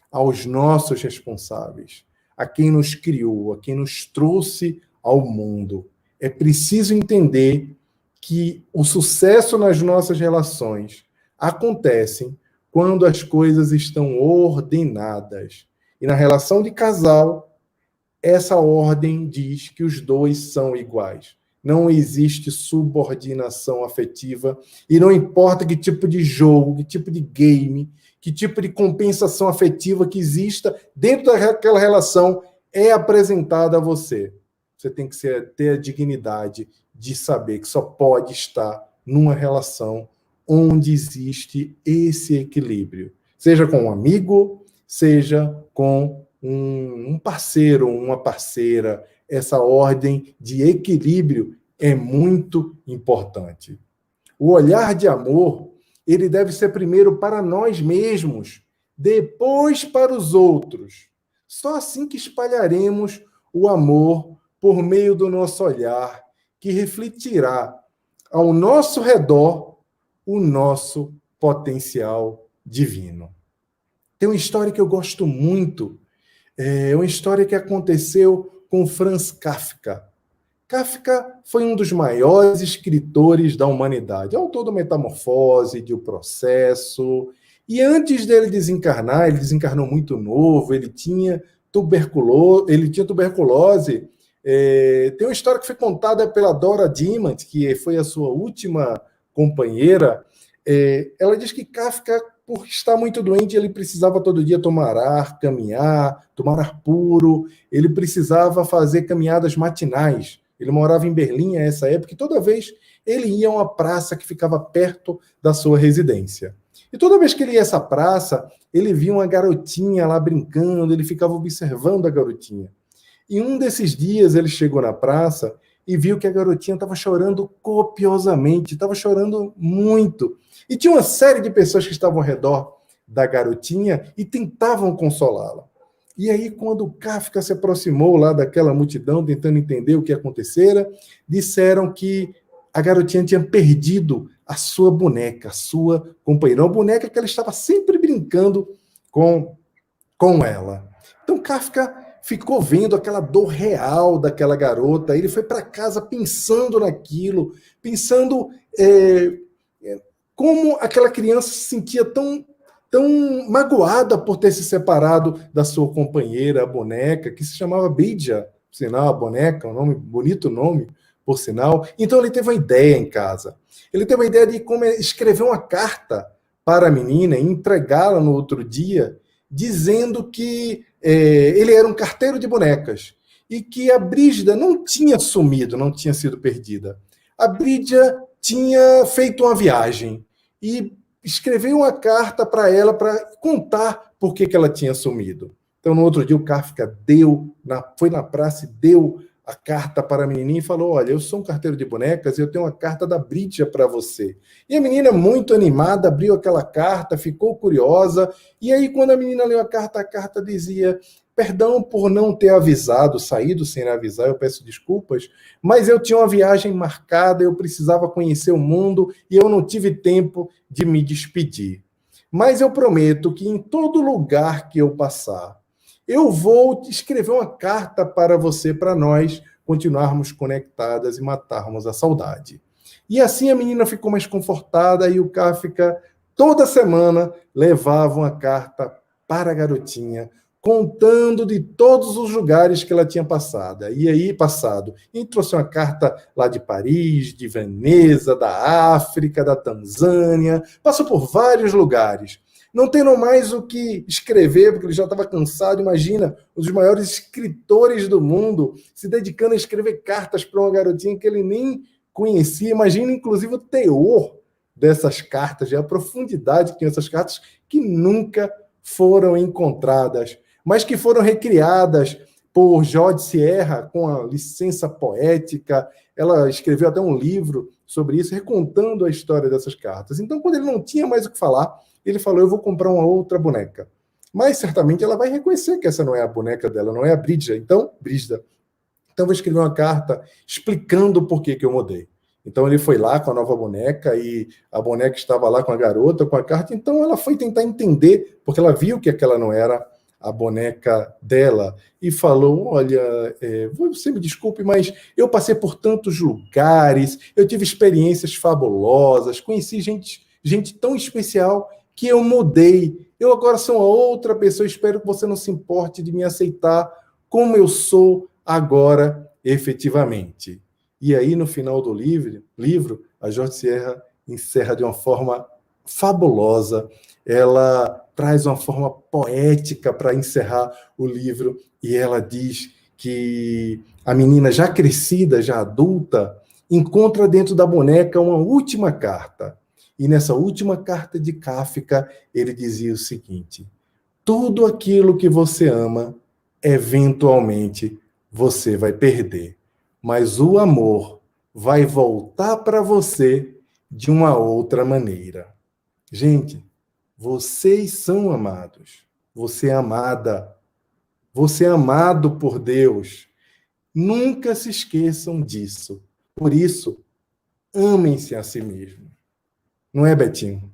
Speaker 4: aos nossos responsáveis, a quem nos criou, a quem nos trouxe ao mundo. É preciso entender que o sucesso nas nossas relações acontece quando as coisas estão ordenadas. E na relação de casal, essa ordem diz que os dois são iguais. Não existe subordinação afetiva e não importa que tipo de jogo, que tipo de game, que tipo de compensação afetiva que exista dentro daquela relação é apresentada a você. Você tem que ter a dignidade de saber que só pode estar numa relação onde existe esse equilíbrio. Seja com um amigo, seja com um parceiro, uma parceira, essa ordem de equilíbrio é muito importante. O olhar de amor, ele deve ser primeiro para nós mesmos, depois para os outros. Só assim que espalharemos o amor por meio do nosso olhar, que refletirá ao nosso redor o nosso potencial divino. Tem uma história que eu gosto muito, é uma história que aconteceu com Franz Kafka. Kafka foi um dos maiores escritores da humanidade, autor do Metamorfose, de O Processo, e antes dele desencarnar, ele desencarnou muito novo, ele tinha tuberculose. Tem uma história que foi contada pela Dora Dimant, que foi a sua última companheira. Ela diz que Kafka, por estar muito doente, ele precisava todo dia tomar ar, caminhar, tomar ar puro, ele precisava fazer caminhadas matinais. Ele morava em Berlim nessa época, e toda vez ele ia a uma praça que ficava perto da sua residência. E toda vez que ele ia a essa praça, ele via uma garotinha lá brincando, ele ficava observando a garotinha. E um desses dias ele chegou na praça e viu que a garotinha estava chorando copiosamente, estava chorando muito. E tinha uma série de pessoas que estavam ao redor da garotinha e tentavam consolá-la. E aí, quando Kafka se aproximou lá daquela multidão, tentando entender o que acontecera, disseram que a garotinha tinha perdido a sua boneca, a sua companheira, uma boneca que ela estava sempre brincando com ela. Então, Kafka ficou vendo aquela dor real daquela garota, ele foi para casa pensando naquilo, pensando como aquela criança se sentia tão magoada por ter se separado da sua companheira, a boneca, que se chamava Bridja, por sinal, a boneca, um nome, bonito nome, por sinal. Então ele teve uma ideia em casa. Ele teve uma ideia de como escrever uma carta para a menina e entregá-la no outro dia, dizendo que ele era um carteiro de bonecas e que a Brígida não tinha sumido, não tinha sido perdida. A Brígida tinha feito uma viagem e escreveu uma carta para ela para contar por que ela tinha sumido. Então, no outro dia, o Kafka foi na praça e deu a carta para a menininha e falou: olha, eu sou um carteiro de bonecas e eu tenho uma carta da Brígida para você. E a menina, muito animada, abriu aquela carta, ficou curiosa, e aí, quando a menina leu a carta dizia: perdão por não ter avisado, saído sem avisar, eu peço desculpas, mas eu tinha uma viagem marcada, eu precisava conhecer o mundo e eu não tive tempo de me despedir. Mas eu prometo que em todo lugar que eu passar, eu vou escrever uma carta para você, para nós continuarmos conectadas e matarmos a saudade. E assim a menina ficou mais confortada e o Kafka, toda semana, levava uma carta para a garotinha, contando de todos os lugares que ela tinha passado. E trouxe uma carta lá de Paris, de Veneza, da África, da Tanzânia, passou por vários lugares. Não tendo mais o que escrever, porque ele já estava cansado. Imagina, um dos maiores escritores do mundo se dedicando a escrever cartas para uma garotinha que ele nem conhecia. Imagina, inclusive, o teor dessas cartas, a profundidade que tinham essas cartas, que nunca foram encontradas, mas que foram recriadas por Jorge Sierra com a licença poética. Ela escreveu até um livro sobre isso, recontando a história dessas cartas. Então, quando ele não tinha mais o que falar, ele falou: eu vou comprar uma outra boneca. Mas, certamente, ela vai reconhecer que essa não é a boneca dela, não é a Brígida. Então, vou escrever uma carta explicando por que eu mudei. Então, ele foi lá com a nova boneca e a boneca estava lá com a garota, com a carta. Então, ela foi tentar entender, porque ela viu que aquela não era a boneca dela, e falou: olha, você me desculpe, mas eu passei por tantos lugares, eu tive experiências fabulosas, conheci gente tão especial que eu mudei. Eu agora sou uma outra pessoa, espero que você não se importe de me aceitar como eu sou agora, efetivamente. E aí, no final do livro, a Jorge Sierra encerra de uma forma fabulosa. Ela traz uma forma poética para encerrar o livro, e ela diz que a menina, já crescida, já adulta, encontra dentro da boneca uma última carta. E nessa última carta de Kafka, ele dizia o seguinte: tudo aquilo que você ama eventualmente você vai perder, mas o amor vai voltar para você de uma outra maneira. Gente, vocês são amados. Você é amada. Você é amado por Deus. Nunca se esqueçam disso. Por isso, amem-se a si mesmos. Não é, Betinho?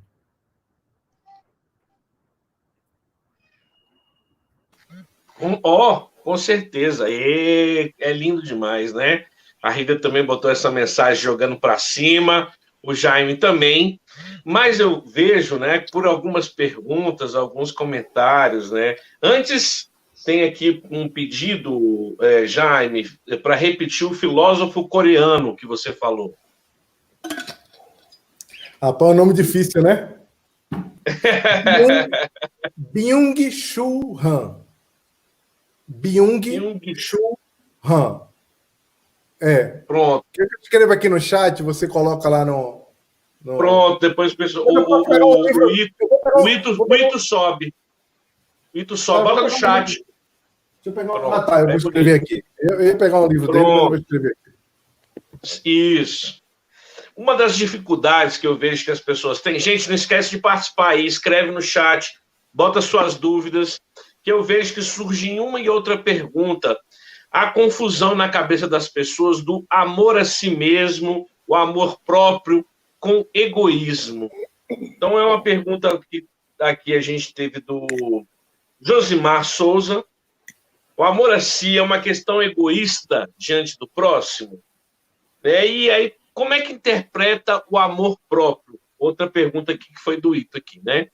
Speaker 2: Com certeza. E é lindo demais, né? A Rita também botou essa mensagem jogando para cima, o Jaime também. Mas eu vejo, né, por algumas perguntas, alguns comentários, né? Antes, tem aqui um pedido, Jaime, para repetir o filósofo coreano que você falou.
Speaker 4: Rapaz, é um nome difícil, né? Byung-Chul Han. Byung-Chul Han.
Speaker 2: Pronto.
Speaker 4: Eu escrevo aqui no chat, você coloca lá no...
Speaker 2: Pronto, depois o Ito sobe. O Ito sobe, bota no chat.
Speaker 4: Deixa eu pegar um... eu vou escrever aqui. Eu ia pegar um livro dele, mas eu vou escrever aqui.
Speaker 2: Isso. Uma das dificuldades que eu vejo que as pessoas têm... Gente, não esquece de participar aí, escreve no chat, bota suas dúvidas, que eu vejo que surge em uma e outra pergunta a confusão na cabeça das pessoas do amor a si mesmo, o amor próprio, com egoísmo. Então, é uma pergunta que aqui a gente teve do Josimar Souza. O amor a si é uma questão egoísta diante do próximo? E aí, como é que interpreta o amor próprio? Outra pergunta aqui que foi do Ito aqui, né?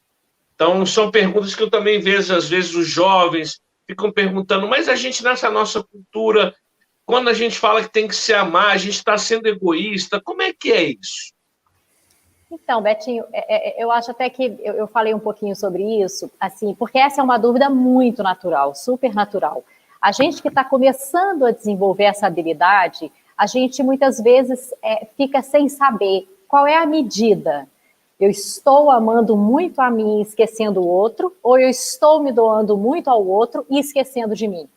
Speaker 2: Então, são perguntas que eu também vejo, às vezes, os jovens ficam perguntando, mas a gente, nessa nossa cultura, quando a gente fala que tem que se amar, a gente está sendo egoísta. Como é que é isso?
Speaker 5: Então, Betinho, eu acho até que eu falei um pouquinho sobre isso, assim, porque essa é uma dúvida muito natural, super natural. A gente que está começando a desenvolver essa habilidade, a gente muitas vezes fica sem saber qual é a medida. Eu estou amando muito a mim e esquecendo o outro, ou eu estou me doando muito ao outro e esquecendo de mim?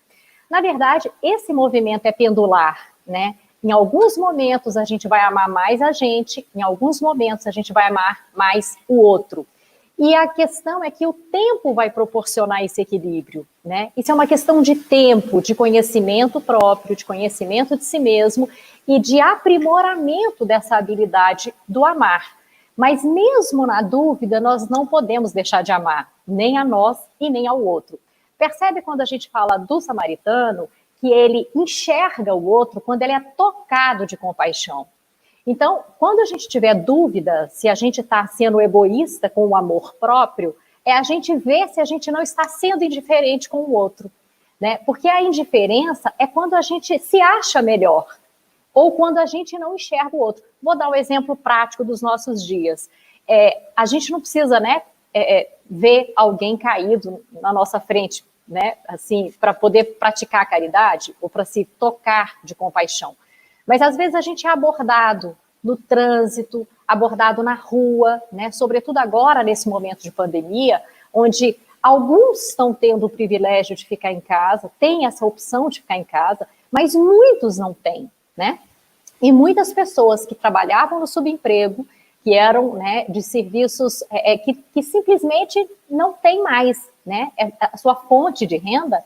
Speaker 5: Na verdade, esse movimento é pendular, né? Em alguns momentos a gente vai amar mais a gente, em alguns momentos a gente vai amar mais o outro. E a questão é que o tempo vai proporcionar esse equilíbrio, né? Isso é uma questão de tempo, de conhecimento próprio, de conhecimento de si mesmo e de aprimoramento dessa habilidade do amar. Mas mesmo na dúvida, nós não podemos deixar de amar, nem a nós e nem ao outro. Percebe quando a gente fala do samaritano, que ele enxerga o outro quando ele é tocado de compaixão. Então, quando a gente tiver dúvida se a gente está sendo egoísta com o amor próprio, a gente ver se a gente não está sendo indiferente com o outro, né? Porque a indiferença é quando a gente se acha melhor, ou quando a gente não enxerga o outro. Vou dar um exemplo prático dos nossos dias. A gente não precisa, né, ver alguém caído na nossa frente, né, assim, para poder praticar a caridade ou para se tocar de compaixão. Mas às vezes a gente é abordado no trânsito, abordado na rua, né, sobretudo agora nesse momento de pandemia, onde alguns estão tendo o privilégio de ficar em casa, têm essa opção de ficar em casa, mas muitos não têm, né? E muitas pessoas que trabalhavam no subemprego, que eram, né, de serviços que simplesmente não tem mais, né, a sua fonte de renda,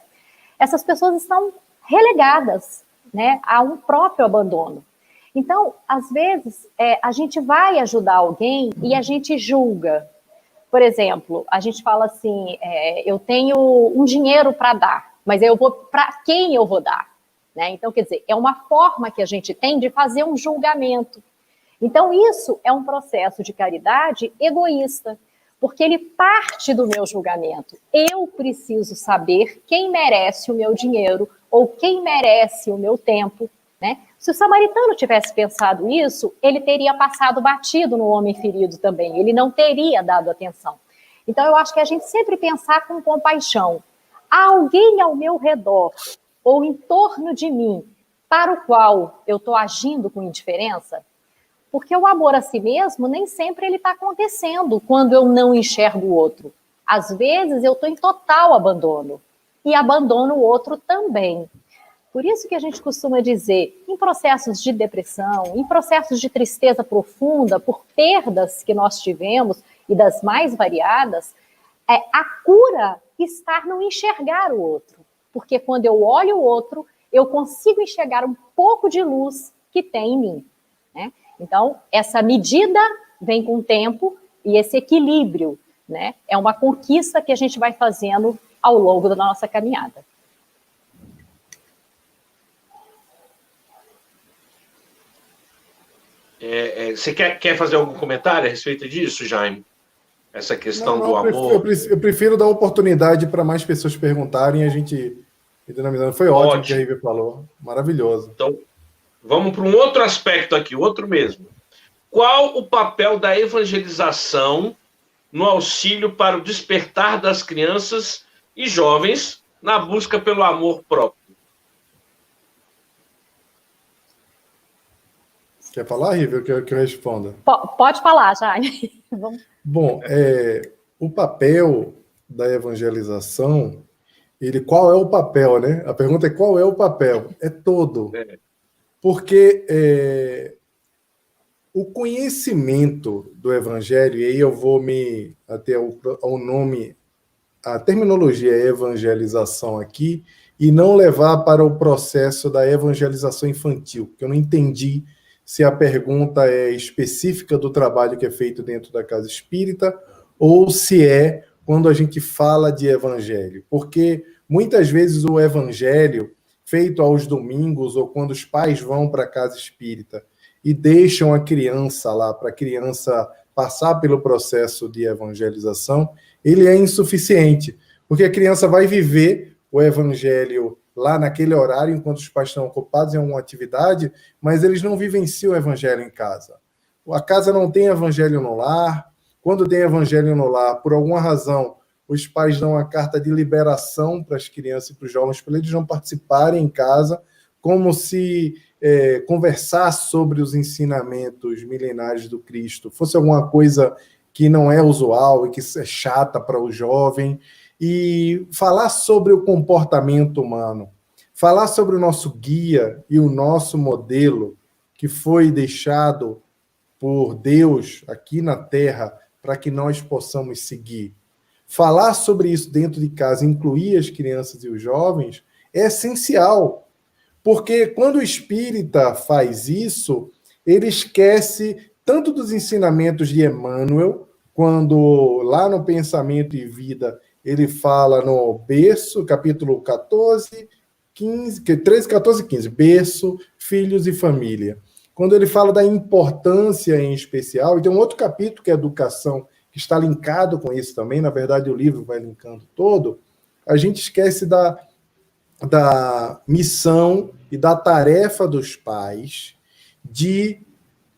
Speaker 5: essas pessoas estão relegadas, né, a um próprio abandono. Então, às vezes, a gente vai ajudar alguém e a gente julga. Por exemplo, a gente fala assim, eu tenho um dinheiro para dar, mas para quem eu vou dar? Né? Então, quer dizer, é uma forma que a gente tem de fazer um julgamento. Então, isso é um processo de caridade egoísta, porque ele parte do meu julgamento. Eu preciso saber quem merece o meu dinheiro ou quem merece o meu tempo, né? Se o samaritano tivesse pensado isso, ele teria passado batido no homem ferido também, ele não teria dado atenção. Então, eu acho que a gente sempre pensar com compaixão. Há alguém ao meu redor ou em torno de mim para o qual eu estou agindo com indiferença? Porque o amor a si mesmo nem sempre ele está acontecendo quando eu não enxergo o outro. Às vezes eu estou em total abandono. e abandona o outro também. Por isso que a gente costuma dizer, em processos de depressão, em processos de tristeza profunda, por perdas que nós tivemos, e das mais variadas, a cura está no enxergar o outro. Porque quando eu olho o outro, eu consigo enxergar um pouco de luz que tem em mim, né? Então, essa medida vem com o tempo e esse equilíbrio, né, é uma conquista que a gente vai fazendo ao longo da nossa caminhada.
Speaker 2: Você quer fazer algum comentário a respeito disso, Jaime? Essa questão do amor?
Speaker 4: Eu prefiro dar oportunidade para mais pessoas perguntarem e a gente ir dinamizando. Foi ótimo que a Rívia falou. Maravilhoso.
Speaker 2: Então, vamos para um outro aspecto aqui, outro mesmo. Qual o papel da evangelização no auxílio para o despertar das crianças e jovens na busca pelo amor próprio?
Speaker 4: Quer falar, Rívia, que eu responda?
Speaker 5: Pode falar, Jaime.
Speaker 4: Bom, o papel da evangelização, qual é o papel, né? A pergunta é qual é o papel? É todo. Porque o conhecimento do evangelho, e aí eu vou me até ao nome, a terminologia é evangelização aqui, e não levar para o processo da evangelização infantil, porque eu não entendi se a pergunta é específica do trabalho que é feito dentro da casa espírita ou se é quando a gente fala de evangelho. Porque muitas vezes o evangelho feito aos domingos ou quando os pais vão para a casa espírita e deixam a criança lá para a criança passar pelo processo de evangelização, ele é insuficiente, porque a criança vai viver o evangelho lá naquele horário, enquanto os pais estão ocupados em alguma atividade, mas eles não vivenciam o evangelho em casa. A casa não tem evangelho no lar. Quando tem evangelho no lar, por alguma razão, os pais dão uma carta de liberação para as crianças e para os jovens, para eles não participarem em casa, como se conversar sobre os ensinamentos milenares do Cristo fosse alguma coisa que não é usual e que é chata para o jovem. E falar sobre o comportamento humano, falar sobre o nosso guia e o nosso modelo que foi deixado por Deus aqui na Terra para que nós possamos seguir. Falar sobre isso dentro de casa, incluir as crianças e os jovens, é essencial, porque quando o espírita faz isso, ele esquece tanto dos ensinamentos de Emmanuel, quando lá no Pensamento e Vida ele fala no berço, capítulo 14, 15, 13, 14 e 15, berço, filhos e família. Quando ele fala da importância em especial, e tem um outro capítulo que é educação, que está linkado com isso também, na verdade o livro vai linkando todo, a gente esquece da missão e da tarefa dos pais de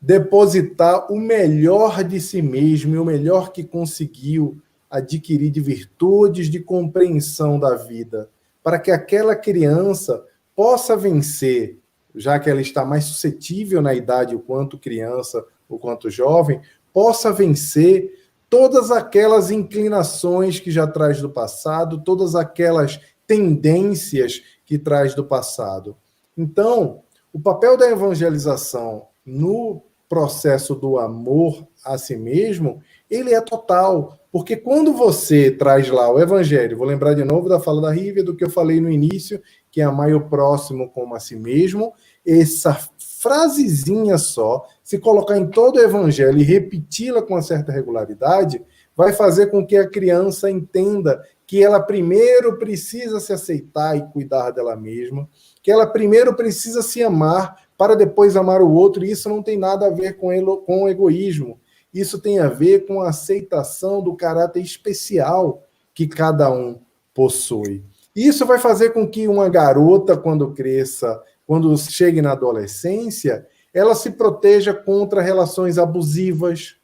Speaker 4: depositar o melhor de si mesmo e o melhor que conseguiu adquirir de virtudes de compreensão da vida, para que aquela criança possa vencer, já que ela está mais suscetível na idade, o quanto criança, o quanto jovem, possa vencer todas aquelas inclinações que já traz do passado, todas aquelas tendências que traz do passado. Então, o papel da evangelização no processo do amor a si mesmo, ele é total. Porque quando você traz lá o evangelho, vou lembrar de novo da fala da Rívia, do que eu falei no início, que é amar o próximo como a si mesmo, essa frasezinha só, se colocar em todo o evangelho e repeti-la com uma certa regularidade, vai fazer com que a criança entenda que ela primeiro precisa se aceitar e cuidar dela mesma, que ela primeiro precisa se amar para depois amar o outro, e isso não tem nada a ver com o egoísmo. Isso tem a ver com a aceitação do caráter especial que cada um possui. Isso vai fazer com que uma garota, quando cresça, quando chegue na adolescência, ela se proteja contra relações abusivas,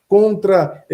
Speaker 4: contra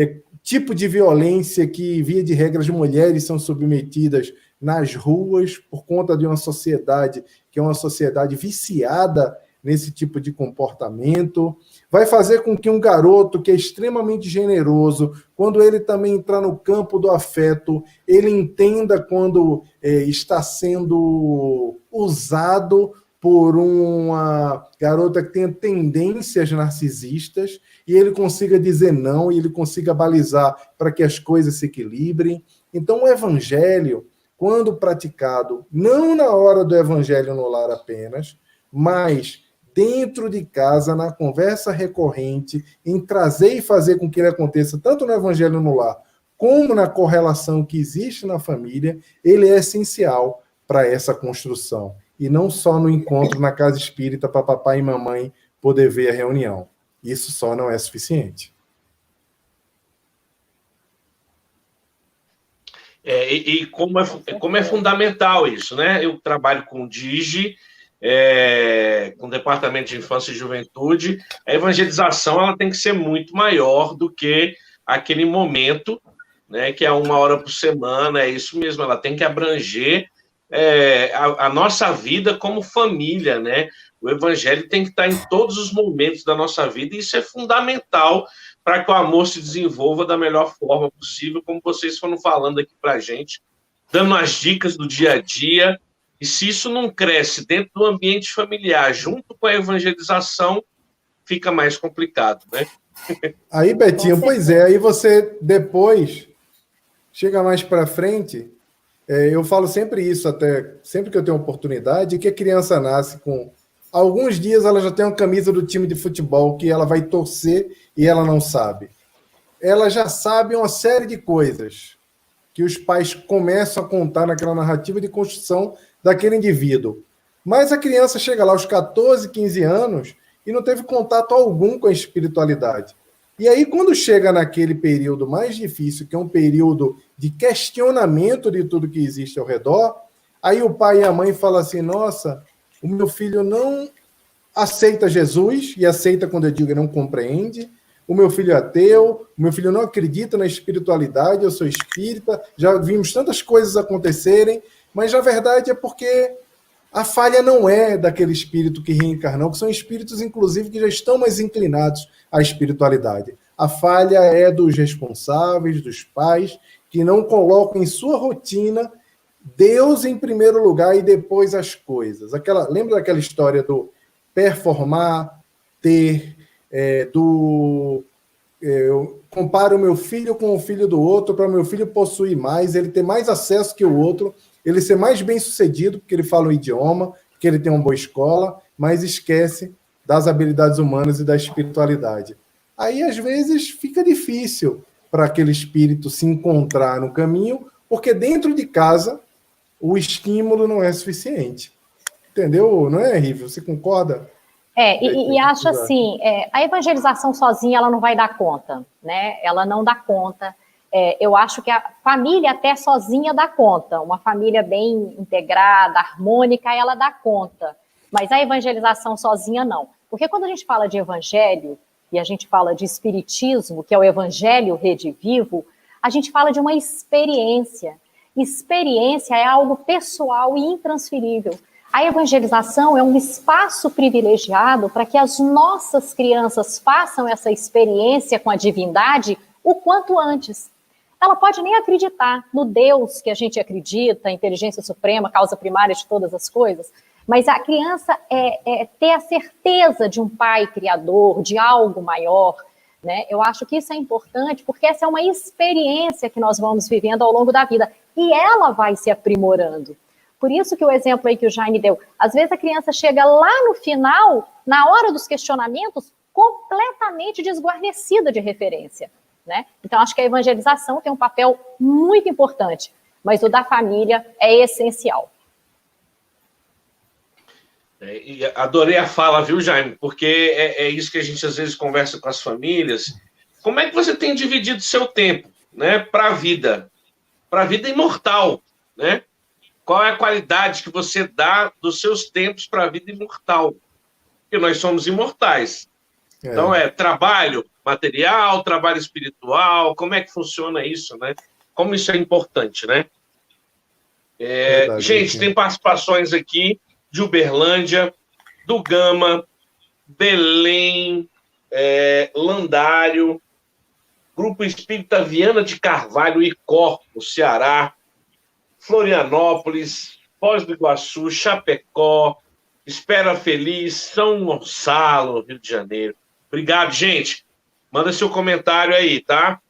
Speaker 4: tipo de violência que, via de regra, as mulheres são submetidas nas ruas por conta de uma sociedade que é uma sociedade viciada nesse tipo de comportamento, vai fazer com que um garoto que é extremamente generoso, quando ele também entrar no campo do afeto, ele entenda quando está sendo usado por uma garota que tenha tendências narcisistas, e ele consiga dizer não, e ele consiga balizar para que as coisas se equilibrem. Então, o evangelho, quando praticado, não na hora do evangelho no lar apenas, mas dentro de casa, na conversa recorrente, em trazer e fazer com que ele aconteça tanto no evangelho no lar, como na correlação que existe na família, ele é essencial para essa construção. E não só no encontro na casa espírita para papai e mamãe poder ver a reunião. Isso só não é suficiente.
Speaker 2: Como é fundamental isso, né? Eu trabalho com o DIGI, com o Departamento de Infância e Juventude. A evangelização ela tem que ser muito maior do que aquele momento, né, que é 1 hora por semana, é isso mesmo, ela tem que abranger a nossa vida como família, né? O evangelho tem que estar em todos os momentos da nossa vida, e isso é fundamental para que o amor se desenvolva da melhor forma possível, como vocês foram falando aqui para a gente, dando as dicas do dia a dia. E se isso não cresce dentro do ambiente familiar, junto com a evangelização, fica mais complicado, né?
Speaker 4: Aí, Betinho, pois é, aí você depois chega mais para frente. Eu falo sempre isso, até sempre que eu tenho oportunidade, que a criança nasce com alguns dias, ela já tem uma camisa do time de futebol que ela vai torcer e ela não sabe. Ela já sabe uma série de coisas que os pais começam a contar naquela narrativa de construção daquele indivíduo. Mas a criança chega lá aos 14, 15 anos e não teve contato algum com a espiritualidade. E aí, quando chega naquele período mais difícil, que é um período de questionamento de tudo que existe ao redor, aí o pai e a mãe falam assim, nossa, o meu filho não aceita Jesus, e aceita quando eu digo não compreende, o meu filho é ateu, o meu filho não acredita na espiritualidade, eu sou espírita, já vimos tantas coisas acontecerem, mas na verdade é porque a falha não é daquele espírito que reencarnou, que são espíritos, inclusive, que já estão mais inclinados à espiritualidade. A falha é dos responsáveis, dos pais, que não colocam em sua rotina Deus em primeiro lugar e depois as coisas. Lembra daquela história do performar, ter, eu comparo o meu filho com o filho do outro para o meu filho possuir mais, ele ter mais acesso que o outro, ele ser mais bem-sucedido porque ele fala o idioma, porque ele tem uma boa escola, mas esquece das habilidades humanas e da espiritualidade. Aí, às vezes, fica difícil para aquele espírito se encontrar no caminho, porque dentro de casa o estímulo não é suficiente. Entendeu? Não é, Rívio? Você concorda?
Speaker 5: E acho assim, a evangelização sozinha ela não vai dar conta, né? Ela não dá conta. Eu acho que a família até sozinha dá conta. Uma família bem integrada, harmônica, ela dá conta. Mas a evangelização sozinha não. Porque quando a gente fala de evangelho, e a gente fala de espiritismo, que é o evangelho redivivo, a gente fala de uma experiência. Experiência é algo pessoal e intransferível. A evangelização é um espaço privilegiado para que as nossas crianças façam essa experiência com a divindade o quanto antes. Ela pode nem acreditar no Deus que a gente acredita, inteligência suprema, causa primária de todas as coisas, mas a criança ter a certeza de um pai criador, de algo maior, né? Eu acho que isso é importante, porque essa é uma experiência que nós vamos vivendo ao longo da vida, e ela vai se aprimorando. Por isso que o exemplo aí que o Jaime deu, às vezes a criança chega lá no final, na hora dos questionamentos, completamente desguarnecida de referência, né? Então, acho que a evangelização tem um papel muito importante, mas o da família é essencial.
Speaker 2: E adorei a fala, viu, Jaime? Porque é isso que a gente às vezes conversa com as famílias. Como é que você tem dividido seu tempo, né, para a vida imortal, né? Qual é a qualidade que você dá dos seus tempos para a vida imortal? Porque nós somos imortais. Então, trabalho material, trabalho espiritual, como é que funciona isso, né? Como isso é importante, né? Gente, tem participações aqui de Uberlândia, do Gama, Belém, Landário, Grupo Espírita Viana de Carvalho e Corpo, Ceará, Florianópolis, Foz do Iguaçu, Chapecó, Espera Feliz, São Gonçalo, Rio de Janeiro. Obrigado, gente. Manda seu comentário aí, tá?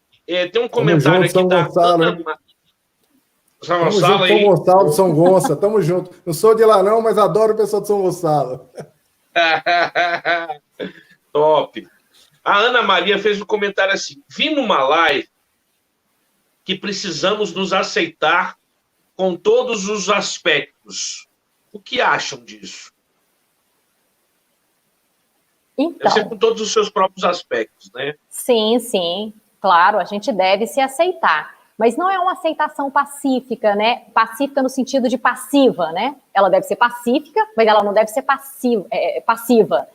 Speaker 2: Tem um comentário aqui
Speaker 4: São
Speaker 2: da
Speaker 4: Gonçalo,
Speaker 2: Ana... São
Speaker 4: Tamo
Speaker 2: Gonçalo
Speaker 4: junto,
Speaker 2: aí.
Speaker 4: São Gonçalo, São Gonça, tamo junto. Não sou de lá não, mas adoro o pessoal de São Gonçalo.
Speaker 2: Top. A Ana Maria fez um comentário assim: vi numa live que precisamos nos aceitar com todos os aspectos. O que acham disso?
Speaker 5: Então,
Speaker 2: deve ser com todos os seus próprios aspectos, né?
Speaker 5: sim, sim, claro, a gente deve se aceitar. Mas não é uma aceitação pacífica, né? Pacífica no sentido de passiva, né? Ela deve ser pacífica, mas ela não deve ser passiva.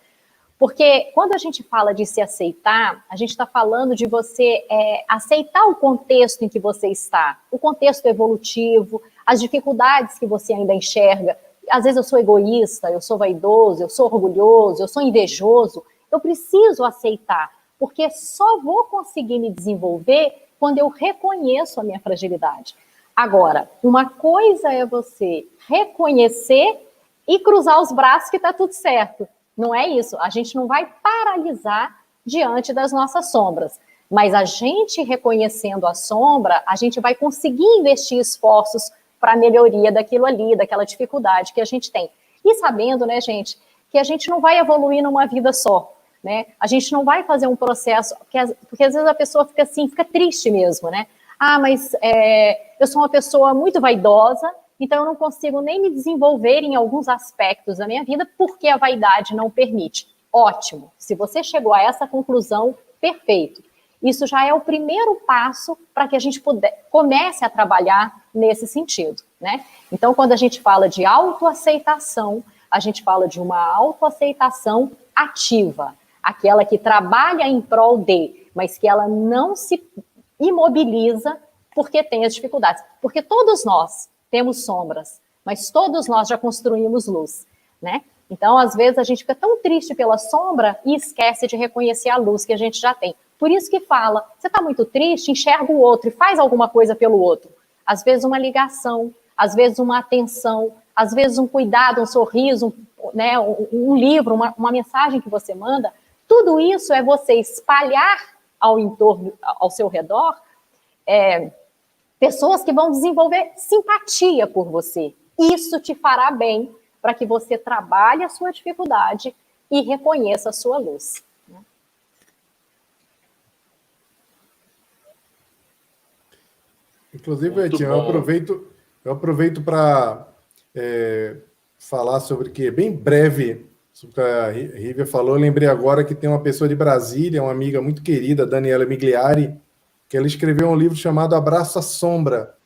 Speaker 5: Porque quando a gente fala de se aceitar, a gente está falando de você aceitar o contexto em que você está, o contexto evolutivo, as dificuldades que você ainda enxerga. Às vezes eu sou egoísta, eu sou vaidoso, eu sou orgulhoso, eu sou invejoso. Eu preciso aceitar, porque só vou conseguir me desenvolver quando eu reconheço a minha fragilidade. Agora, uma coisa é você reconhecer e cruzar os braços que está tudo certo. Não é isso. A gente não vai paralisar diante das nossas sombras. Mas a gente reconhecendo a sombra, a gente vai conseguir investir esforços para a melhoria daquilo ali, daquela dificuldade que a gente tem. E sabendo, né, gente, que a gente não vai evoluir numa vida só. Né? A gente não vai fazer um processo, porque às vezes a pessoa fica assim, fica triste mesmo, né? Ah, mas eu sou uma pessoa muito vaidosa, então eu não consigo nem me desenvolver em alguns aspectos da minha vida porque a vaidade não permite. Ótimo, se você chegou a essa conclusão, perfeito. Isso já é o primeiro passo para que a gente comece a trabalhar nesse sentido, né? Então, quando a gente fala de autoaceitação, a gente fala de uma autoaceitação ativa, aquela que trabalha em prol de, mas que ela não se imobiliza porque tem as dificuldades. Porque todos nós temos sombras, mas todos nós já construímos luz, né? Então, às vezes, a gente fica tão triste pela sombra e esquece de reconhecer a luz que a gente já tem. Por isso que fala, você está muito triste, enxerga o outro e faz alguma coisa pelo outro. Às vezes uma ligação, às vezes uma atenção, às vezes um cuidado, um sorriso, né, um livro, uma mensagem que você manda. Tudo isso é você espalhar ao entorno, ao seu redor, pessoas que vão desenvolver simpatia por você. Isso te fará bem para que você trabalhe a sua dificuldade e reconheça a sua luz.
Speaker 4: Inclusive, Betinho, eu aproveito para falar sobre que, bem breve, sobre o que a Rívia falou. Eu lembrei agora que tem uma pessoa de Brasília, uma amiga muito querida, Daniela Migliari, que ela escreveu um livro chamado Abraço à Sombra,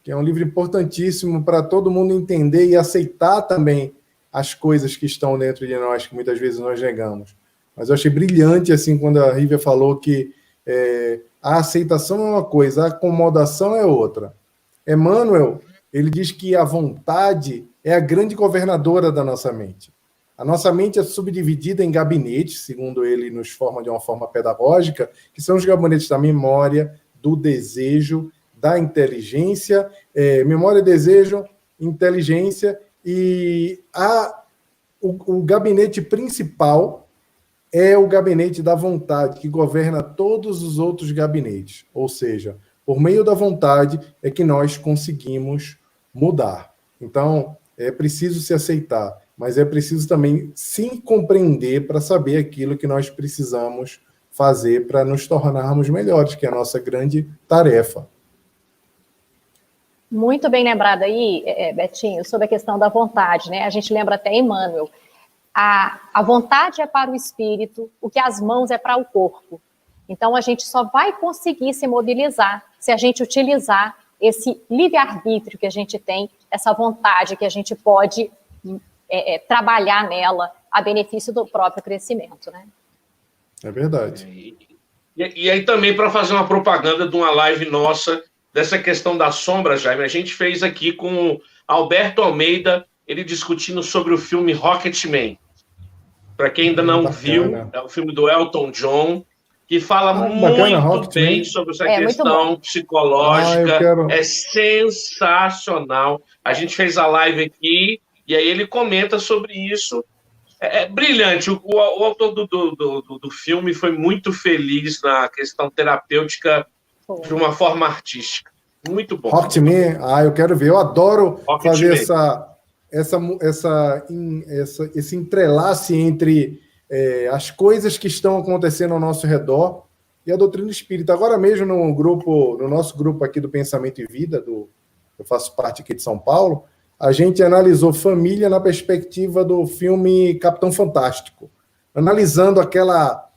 Speaker 4: que é um livro importantíssimo para todo mundo entender e aceitar também as coisas que estão dentro de nós, que muitas vezes nós negamos. Mas eu achei brilhante, assim, quando a Rívia falou que a aceitação é uma coisa, a acomodação é outra. Emmanuel, ele diz que a vontade é a grande governadora da nossa mente. A nossa mente é subdividida em gabinetes, segundo ele nos forma de uma forma pedagógica, que são os gabinetes da memória, do desejo, da inteligência, memória, desejo, inteligência, e o gabinete principal é o gabinete da vontade, que governa todos os outros gabinetes. Ou seja, por meio da vontade é que nós conseguimos mudar. Então, é preciso se aceitar, mas é preciso também se compreender para saber aquilo que nós precisamos fazer para nos tornarmos melhores, que é a nossa grande tarefa.
Speaker 5: Muito bem lembrado aí, Betinho, sobre a questão da vontade, né? A gente lembra até Emmanuel. A vontade é para o espírito, o que as mãos é para o corpo. Então, a gente só vai conseguir se mobilizar se a gente utilizar esse livre-arbítrio que a gente tem, essa vontade que a gente pode trabalhar nela a benefício do próprio crescimento, né?
Speaker 4: É verdade.
Speaker 2: E aí também, para fazer uma propaganda de uma live nossa, dessa questão da sombra, Jaime, a gente fez aqui com Alberto Almeida, ele discutindo sobre o filme Rocketman. Para quem ainda não viu, é o filme do Elton John, que fala muito bem sobre essa questão psicológica. É sensacional. A gente fez a live aqui e aí ele comenta sobre isso. É brilhante. O autor do filme foi muito feliz na questão terapêutica de uma forma artística. Muito bom.
Speaker 4: Rocketman, eu quero ver. Eu adoro fazer esse entrelace entre as coisas que estão acontecendo ao nosso redor e a doutrina espírita. Agora mesmo, no nosso grupo aqui do Pensamento e Vida, eu faço parte aqui de São Paulo, a gente analisou família na perspectiva do filme Capitão Fantástico, analisando aquela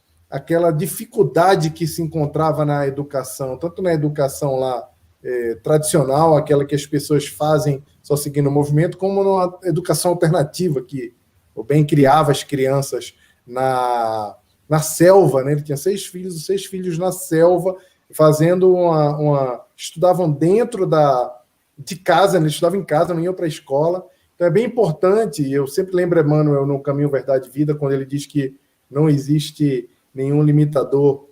Speaker 4: dificuldade que se encontrava na educação, tanto na educação lá tradicional, aquela que as pessoas fazem só seguindo o movimento, como na educação alternativa, que o Ben criava as crianças na selva, né? Ele tinha 6 filhos na selva, fazendo estudavam dentro de casa, né? Estudavam em casa, não iam para a escola. Então é bem importante, eu sempre lembro Emmanuel no Caminho, Verdade e Vida, quando ele diz que não existe nenhum limitador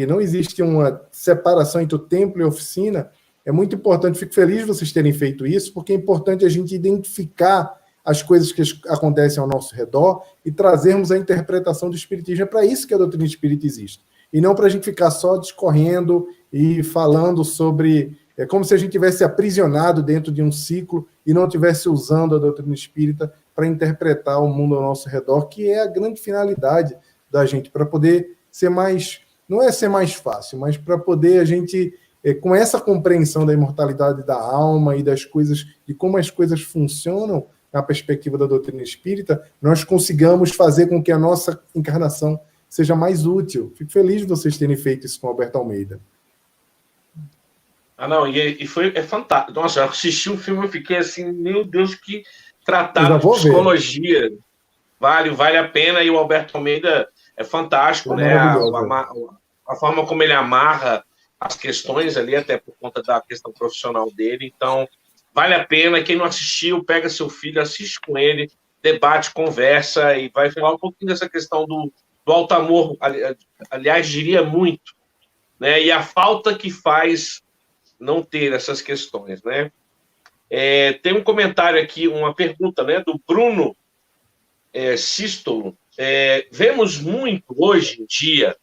Speaker 4: não existe uma separação entre o templo e a oficina. É muito importante, fico feliz de vocês terem feito isso, porque é importante a gente identificar as coisas que acontecem ao nosso redor e trazermos a interpretação do Espiritismo. É para isso que a doutrina espírita existe. E não para a gente ficar só discorrendo e falando sobre... É como se a gente tivesse aprisionado dentro de um ciclo e não estivesse usando a doutrina espírita para interpretar o mundo ao nosso redor, que é a grande finalidade da gente, para poder ser mais... Não é ser mais fácil, mas para poder a gente, com essa compreensão da imortalidade da alma e das coisas, de como as coisas funcionam na perspectiva da doutrina espírita, nós consigamos fazer com que a nossa encarnação seja mais útil. Fico feliz de vocês terem feito isso com o Alberto Almeida.
Speaker 2: É fantástico. Nossa, eu assisti o filme e fiquei assim, meu Deus, que tratado de psicologia. Vale a pena, e o Alberto Almeida é fantástico, né? A forma como ele amarra as questões ali, até por conta da questão profissional dele. Então, vale a pena. Quem não assistiu, pega seu filho, assiste com ele, debate, conversa, e vai falar um pouquinho dessa questão do alto amor. Aliás, diria muito, né? E a falta que faz não ter essas questões, né? Tem um comentário aqui, uma pergunta, né, do Bruno Sístolo. Vemos muito hoje em dia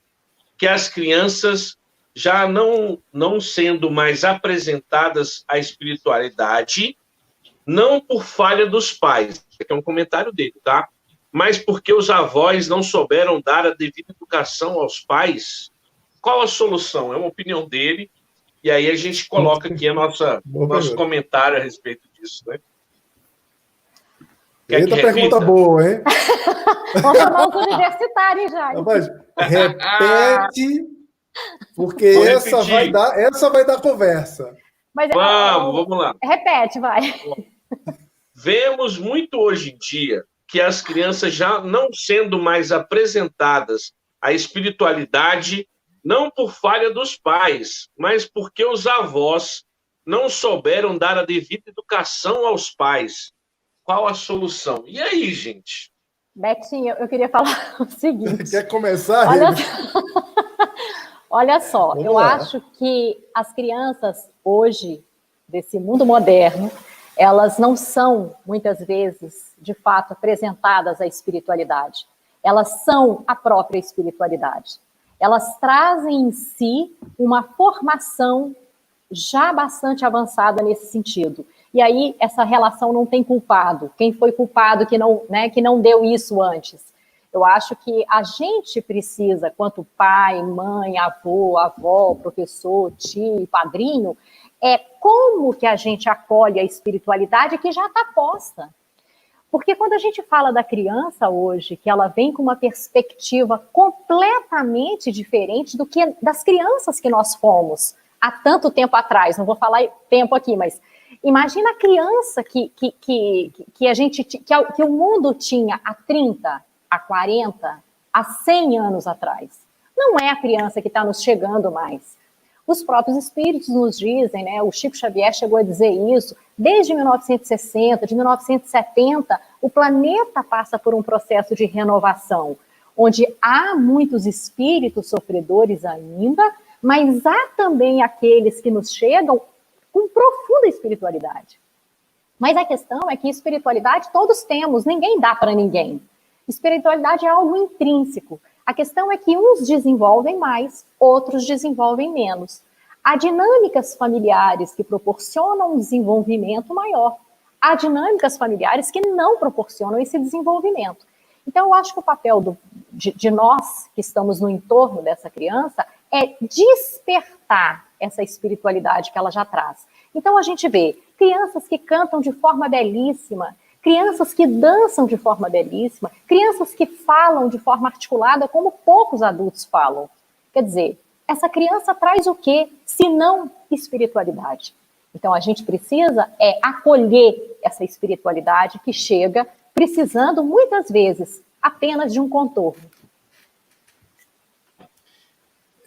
Speaker 2: que as crianças já não sendo mais apresentadas à espiritualidade, não por falha dos pais, que é um comentário dele, tá? Mas porque os avós não souberam dar a devida educação aos pais. Qual a solução? É uma opinião dele, e aí a gente coloca aqui nosso comentário a respeito disso, né?
Speaker 4: Eita, pergunta boa, hein?
Speaker 5: Vamos chamar os universitários já.
Speaker 4: Rapaz, repete, porque essa vai dar conversa.
Speaker 5: Mas,
Speaker 2: vamos lá.
Speaker 5: Repete, vai.
Speaker 2: Vemos muito hoje em dia que as crianças já não sendo mais apresentadas à espiritualidade, não por falha dos pais, mas porque os avós não souberam dar a devida educação aos pais. Qual a solução? E aí, gente?
Speaker 5: Betinho, eu queria falar o seguinte.
Speaker 4: Quer começar?
Speaker 5: Olha só, eu acho que as crianças hoje, desse mundo moderno, elas não são, muitas vezes, de fato, apresentadas à espiritualidade. Elas são a própria espiritualidade. Elas trazem em si uma formação já bastante avançada nesse sentido. E aí, essa relação não tem culpado. Quem foi culpado que não deu isso antes? Eu acho que a gente precisa, quanto pai, mãe, avô, avó, professor, tio, padrinho, como que a gente acolhe a espiritualidade que já está posta. Porque quando a gente fala da criança hoje, que ela vem com uma perspectiva completamente diferente do que das crianças que nós fomos há tanto tempo atrás, não vou falar tempo aqui, mas imagina a criança que o mundo tinha há 30, há 40, há 100 anos atrás. Não é a criança que está nos chegando mais. Os próprios espíritos nos dizem, né? O Chico Xavier chegou a dizer isso, desde 1960, de 1970, O planeta passa por um processo de renovação, onde há muitos espíritos sofredores ainda, mas há também aqueles que nos chegam com profunda espiritualidade. Mas a questão é que espiritualidade todos temos, ninguém dá para ninguém. Espiritualidade é algo intrínseco. A questão é que uns desenvolvem mais, outros desenvolvem menos. Há dinâmicas familiares que proporcionam um desenvolvimento maior. Há dinâmicas familiares que não proporcionam esse desenvolvimento. Então, eu acho que o papel de nós que estamos no entorno dessa criança é despertar essa espiritualidade que ela já traz. Então, a gente vê crianças que cantam de forma belíssima, crianças que dançam de forma belíssima, crianças que falam de forma articulada como poucos adultos falam. Quer dizer, essa criança traz o quê? Se não espiritualidade. Então, a gente precisa acolher essa espiritualidade que chega precisando, muitas vezes, apenas de um contorno.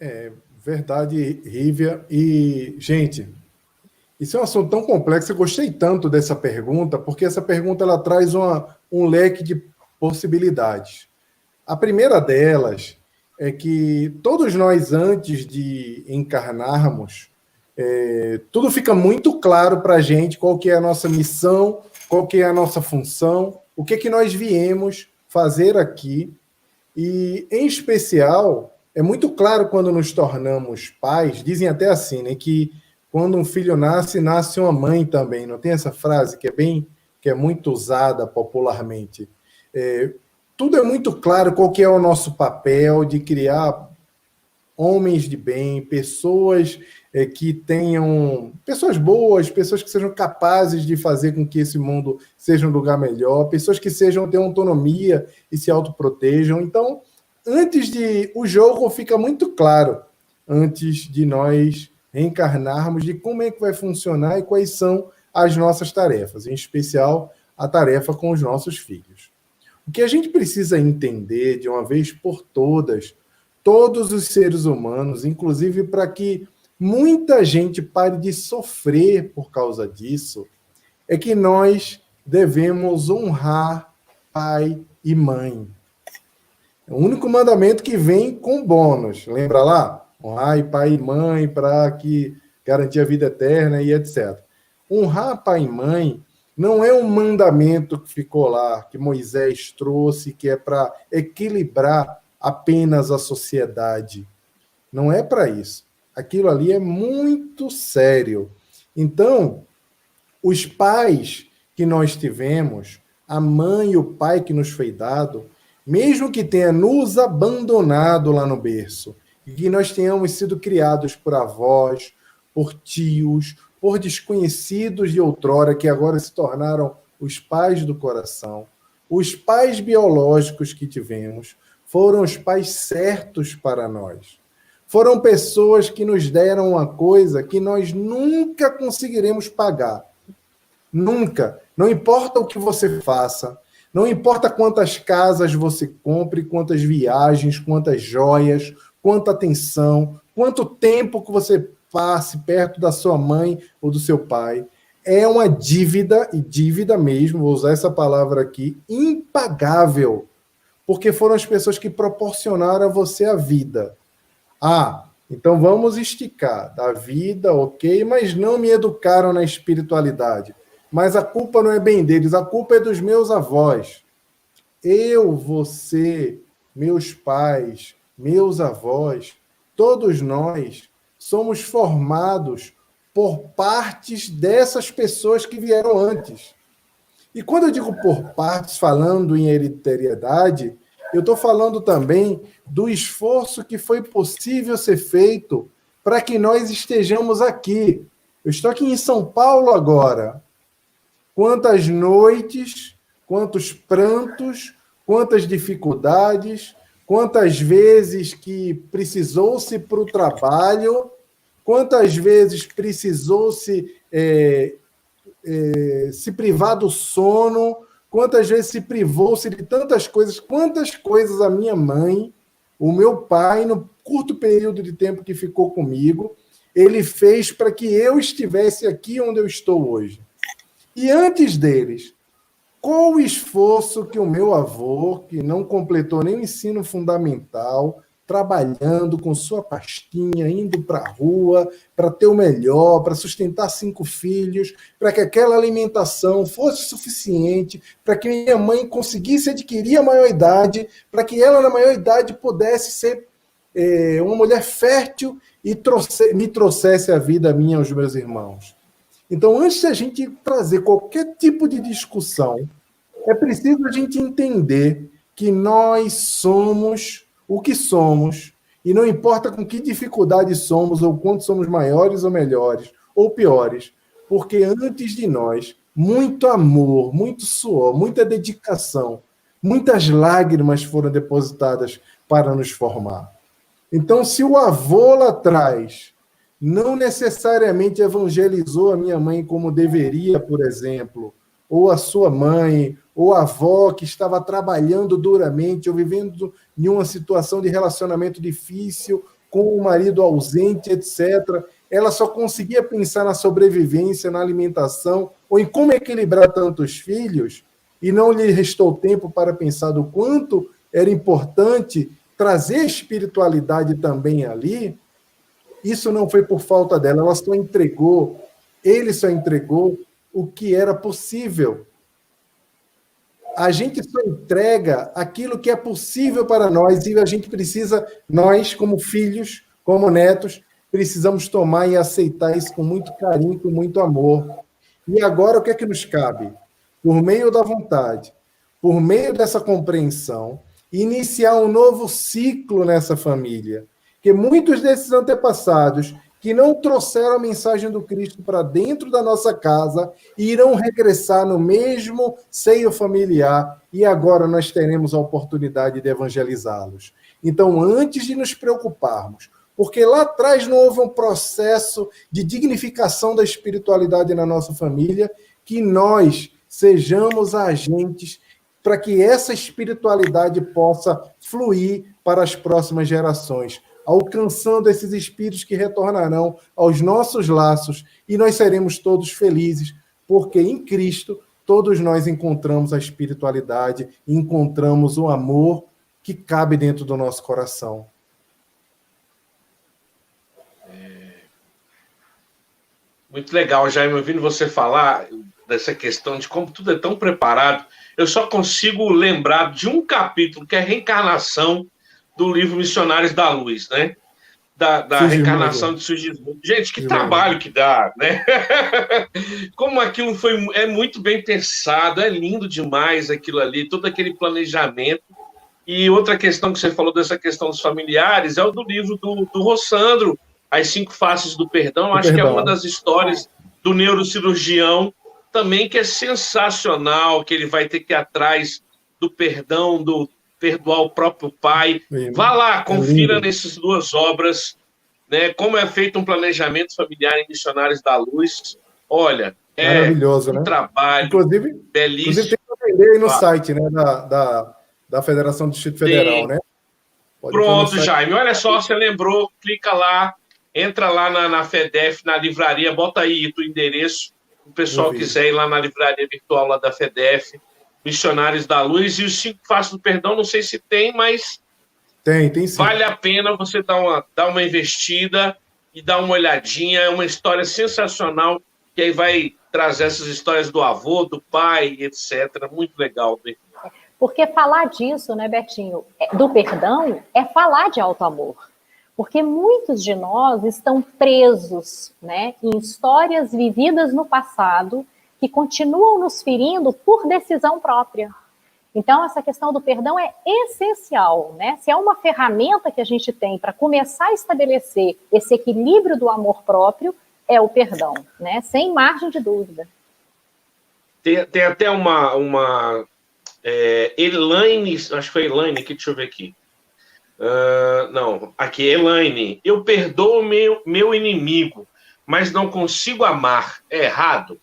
Speaker 4: É verdade, Rívia. E, gente, isso é um assunto tão complexo. Eu gostei tanto dessa pergunta, porque essa pergunta ela traz um leque de possibilidades. A primeira delas é que todos nós, antes de encarnarmos, tudo fica muito claro para a gente qual que é a nossa missão, qual que é a nossa função, o que nós viemos fazer aqui. E, em especial, é muito claro quando nos tornamos pais, dizem até assim, né, que quando um filho nasce, nasce uma mãe também. Não tem essa frase que é muito usada popularmente? Tudo é muito claro qual que é o nosso papel de criar homens de bem, pessoas que tenham... pessoas boas, pessoas que sejam capazes de fazer com que esse mundo seja um lugar melhor, pessoas que tenham autonomia e se autoprotejam. Então, o jogo fica muito claro, antes de nós reencarnarmos, de como é que vai funcionar e quais são as nossas tarefas, em especial a tarefa com os nossos filhos. O que a gente precisa entender de uma vez por todas, todos os seres humanos, inclusive para que muita gente pare de sofrer por causa disso, é que nós devemos honrar pai e mãe. É o único mandamento que vem com bônus. Lembra lá? Honrar pai e mãe para que garantir a vida eterna e etc. Honrar pai e mãe não é um mandamento que ficou lá, que Moisés trouxe, que é para equilibrar apenas a sociedade. Não é para isso. Aquilo ali é muito sério. Então, os pais que nós tivemos, a mãe e o pai que nos foi dado, mesmo que tenha nos abandonado lá no berço, e que nós tenhamos sido criados por avós, por tios, por desconhecidos de outrora, que agora se tornaram os pais do coração, os pais biológicos que tivemos, foram os pais certos para nós. Foram pessoas que nos deram uma coisa que nós nunca conseguiremos pagar. Nunca. Não importa o que você faça, não importa quantas casas você compre, quantas viagens, quantas joias, quanta atenção, quanto tempo que você passe perto da sua mãe ou do seu pai. É uma dívida, e dívida mesmo, vou usar essa palavra aqui, impagável, porque foram as pessoas que proporcionaram a você a vida. Então vamos esticar da vida, ok, mas não me educaram na espiritualidade. Mas a culpa não é bem deles, a culpa é dos meus avós. Eu, você, meus pais, meus avós, todos nós somos formados por partes dessas pessoas que vieram antes. E quando eu digo por partes, falando em hereditariedade, eu estou falando também do esforço que foi possível ser feito para que nós estejamos aqui. Eu estou aqui em São Paulo agora. Quantas noites, quantos prantos, quantas dificuldades, quantas vezes que precisou-se para o trabalho, quantas vezes precisou-se se privar do sono, quantas vezes se privou-se de tantas coisas, quantas coisas a minha mãe, o meu pai, no curto período de tempo que ficou comigo, ele fez para que eu estivesse aqui onde eu estou hoje. E antes deles, qual o esforço que o meu avô, que não completou nem o ensino fundamental, trabalhando com sua pastinha, indo para a rua para ter o melhor, para sustentar 5 filhos, para que aquela alimentação fosse suficiente, para que minha mãe conseguisse adquirir a maioridade, para que ela, na maioridade, pudesse ser uma mulher fértil e me trouxesse a vida minha aos meus irmãos. Então, antes de a gente trazer qualquer tipo de discussão, é preciso a gente entender que nós somos o que somos, e não importa com que dificuldade somos, ou quanto somos maiores ou melhores, ou piores, porque antes de nós, muito amor, muito suor, muita dedicação, muitas lágrimas foram depositadas para nos formar. Então, se o avô lá atrás não necessariamente evangelizou a minha mãe como deveria, por exemplo, ou a sua mãe, ou a avó que estava trabalhando duramente, ou vivendo em uma situação de relacionamento difícil, com o marido ausente, etc., ela só conseguia pensar na sobrevivência, na alimentação, ou em como equilibrar tantos filhos, e não lhe restou tempo para pensar do quanto era importante trazer espiritualidade também ali. Isso não foi por falta dela, ela só entregou, ele só entregou o que era possível. A gente só entrega aquilo que é possível para nós, e a gente precisa, nós, como filhos, como netos, precisamos tomar e aceitar isso com muito carinho, com muito amor. E agora, o que é que nos cabe? Por meio da vontade, por meio dessa compreensão, iniciar um novo ciclo nessa família. Porque muitos desses antepassados que não trouxeram a mensagem do Cristo para dentro da nossa casa irão regressar no mesmo seio familiar, e agora nós teremos a oportunidade de evangelizá-los. Então, antes de nos preocuparmos, porque lá atrás não houve um processo de dignificação da espiritualidade na nossa família, que nós sejamos agentes para que essa espiritualidade possa fluir para as próximas gerações, alcançando esses espíritos que retornarão aos nossos laços, e nós seremos todos felizes, porque em Cristo todos nós encontramos a espiritualidade, encontramos o amor que cabe dentro do nosso coração.
Speaker 2: Muito legal, Jaime, ouvindo você falar dessa questão de como tudo é tão preparado. Eu só consigo lembrar de um capítulo, que é a reencarnação do livro Missionários da Luz, né? Da reencarnação de Sigismundo. Gente, que trabalho que dá, né? Como aquilo é muito bem pensado, é lindo demais aquilo ali, todo aquele planejamento. E outra questão que você falou dessa questão dos familiares é o do livro do Rossandro, As 5 Faces do Perdão. Acho que é uma das histórias do neurocirurgião também, que é sensacional, que ele vai ter que ir atrás do perdão, do perdoar o próprio pai. Vá lá, confira nessas 2 obras, né, como é feito um planejamento familiar em Missionários da Luz. Olha,
Speaker 4: maravilhoso,
Speaker 2: um trabalho belíssimo.
Speaker 4: Inclusive tem que vender aí no site, né, da Federação do Distrito Federal, né?
Speaker 2: Pronto, Jaime, olha só, você lembrou, clica lá, entra lá na FEDEF, na livraria, bota aí o endereço, o pessoal quiser ir lá na livraria virtual lá da FEDEF, Missionários da Luz, e os 5 Faces do Perdão, não sei se tem, mas
Speaker 4: tem sim.
Speaker 2: Vale a pena você dar uma investida e dar uma olhadinha, é uma história sensacional, que aí vai trazer essas histórias do avô, do pai, etc. Muito legal, né?
Speaker 5: Porque falar disso, né, Betinho, do perdão, é falar de alto amor. Porque muitos de nós estão presos, né, em histórias vividas no passado que continuam nos ferindo por decisão própria. Então, essa questão do perdão é essencial, né? Se é uma ferramenta que a gente tem para começar a estabelecer esse equilíbrio do amor próprio, é o perdão, né? Sem margem de dúvida.
Speaker 2: Tem até uma Elaine, acho que foi Elaine, deixa eu ver aqui. Não, aqui, Elaine. Eu perdoo meu inimigo, mas não consigo amar. É errado?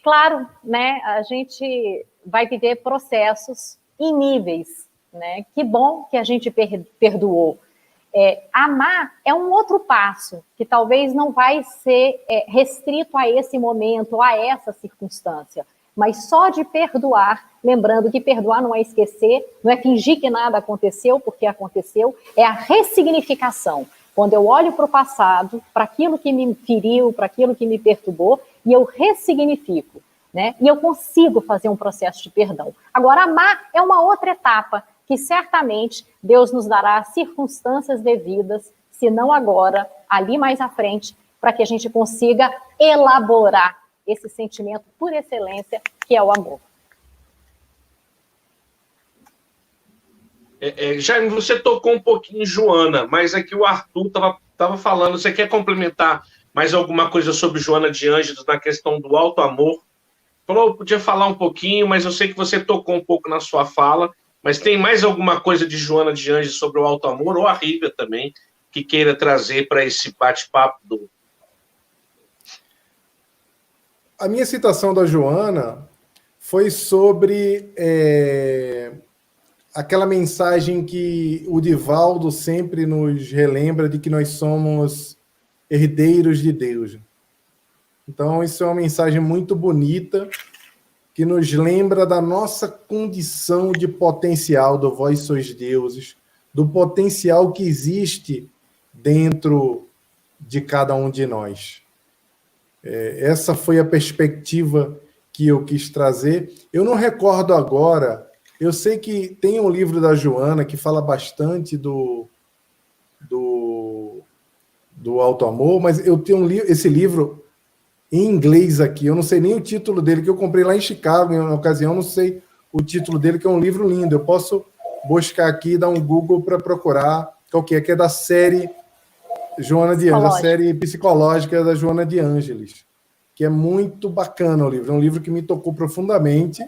Speaker 5: Claro, né? A gente vai viver processos em níveis, né? Que bom que a gente perdoou. Amar é um outro passo, que talvez não vai ser restrito a esse momento, a essa circunstância, mas só de perdoar, lembrando que perdoar não é esquecer, não é fingir que nada aconteceu, porque aconteceu, é a ressignificação. Quando eu olho para o passado, para aquilo que me feriu, para aquilo que me perturbou, e eu ressignifico, né? E eu consigo fazer um processo de perdão. Agora, amar é uma outra etapa, que certamente Deus nos dará circunstâncias devidas, se não agora, ali mais à frente, para que a gente consiga elaborar esse sentimento por excelência, que é o amor.
Speaker 2: Jaime, você tocou um pouquinho em Joana, mas aqui o Arthur estava falando, você quer complementar mais alguma coisa sobre Joana de Ângeles na questão do alto amor? Falou, podia falar um pouquinho, mas eu sei que você tocou um pouco na sua fala, mas tem mais alguma coisa de Joana de Ângeles sobre o alto amor, ou a Rívia também, que queira trazer para esse bate-papo do...
Speaker 4: A minha citação da Joana foi sobre aquela mensagem que o Divaldo sempre nos relembra de que nós somos herdeiros de Deus. Então, isso é uma mensagem muito bonita que nos lembra da nossa condição de potencial do Vós Sois Deuses, do potencial que existe dentro de cada um de nós. Essa foi a perspectiva que eu quis trazer. Eu não recordo agora, eu sei que tem um livro da Joana que fala bastante do alto amor, mas eu tenho esse livro em inglês aqui, eu não sei nem o título dele, que eu comprei lá em Chicago, em uma ocasião, não sei o título dele, que é um livro lindo. Eu posso buscar aqui, dar um Google para procurar qual que é da série Joana de Ângeles, a série psicológica da Joana de Ângeles, que é muito bacana o livro, é um livro que me tocou profundamente.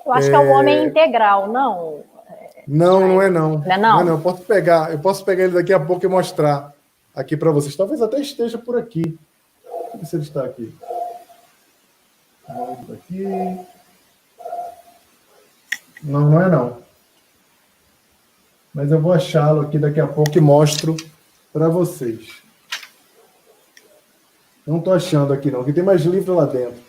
Speaker 5: Eu acho que é o Homem Integral, não?
Speaker 4: Não é não.
Speaker 5: Não é não?
Speaker 4: Não, eu posso pegar ele daqui a pouco e mostrar aqui para vocês. Talvez até esteja por aqui. Deixa eu ver se ele está aqui. Aqui. Não é não. Mas eu vou achá-lo aqui daqui a pouco e mostro para vocês. Não estou achando aqui não, porque tem mais livro lá dentro.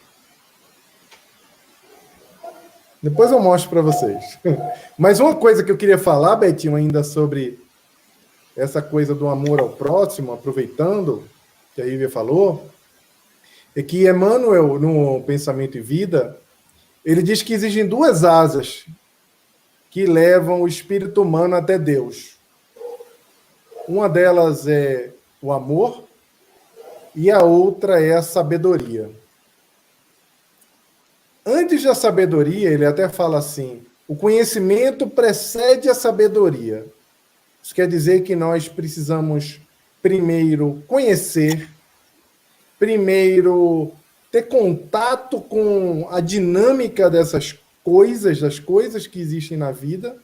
Speaker 4: Depois eu mostro para vocês. Mas uma coisa que eu queria falar, Betinho, ainda sobre essa coisa do amor ao próximo, aproveitando que a Rívia falou, é que Emmanuel, no Pensamento e Vida, ele diz que existem duas asas que levam o espírito humano até Deus. Uma delas é o amor e a outra é a sabedoria. Antes da sabedoria, ele até fala assim, o conhecimento precede a sabedoria. Isso quer dizer que nós precisamos primeiro conhecer, primeiro ter contato com a dinâmica dessas coisas, das coisas que existem na vida,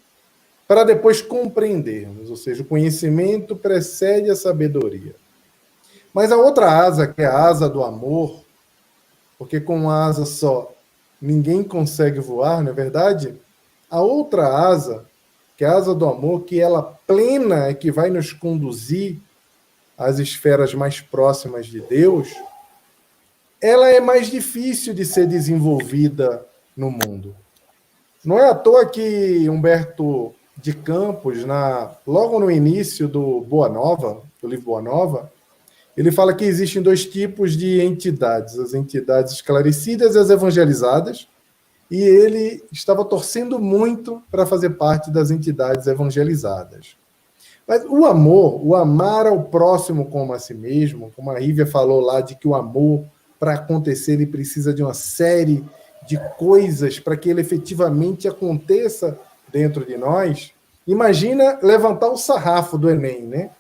Speaker 4: para depois compreendermos. Ou seja, o conhecimento precede a sabedoria. Mas a outra asa, que é a asa do amor, porque com uma asa só ninguém consegue voar, não é verdade? A outra asa, que é a asa do amor, que ela plena é que vai nos conduzir às esferas mais próximas de Deus, ela é mais difícil de ser desenvolvida no mundo. Não é à toa que Humberto de Campos, logo no início do Boa Nova, do livro Boa Nova, ele fala que existem dois tipos de entidades, as entidades esclarecidas e as evangelizadas, e ele estava torcendo muito para fazer parte das entidades evangelizadas. Mas o amor, o amar ao próximo como a si mesmo, como a Rívia falou lá, de que o amor, para acontecer, ele precisa de uma série de coisas para que ele efetivamente aconteça dentro de nós. Imagina levantar o sarrafo do Enem, né?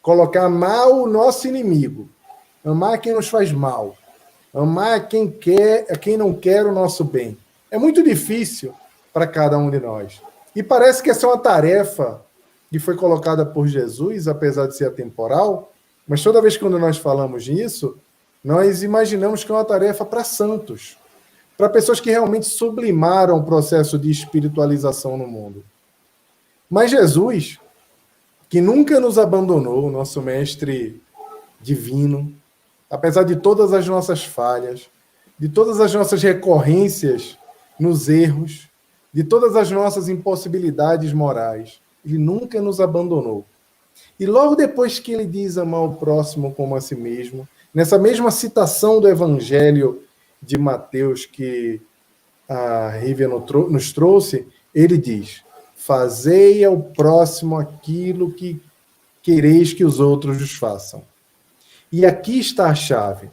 Speaker 4: Colocar amar o nosso inimigo, amar quem nos faz mal, amar quem não quer o nosso bem. É muito difícil para cada um de nós. E parece que essa é uma tarefa que foi colocada por Jesus, apesar de ser atemporal, mas toda vez que nós falamos nisso, nós imaginamos que é uma tarefa para santos, para pessoas que realmente sublimaram o processo de espiritualização no mundo. Mas Jesus, que nunca nos abandonou, nosso mestre divino, apesar de todas as nossas falhas, de todas as nossas recorrências nos erros, de todas as nossas impossibilidades morais. Ele nunca nos abandonou. E logo depois que ele diz amar o próximo como a si mesmo, nessa mesma citação do Evangelho de Mateus que a Rívia nos trouxe, ele diz: fazei ao próximo aquilo que quereis que os outros vos façam. E aqui está a chave.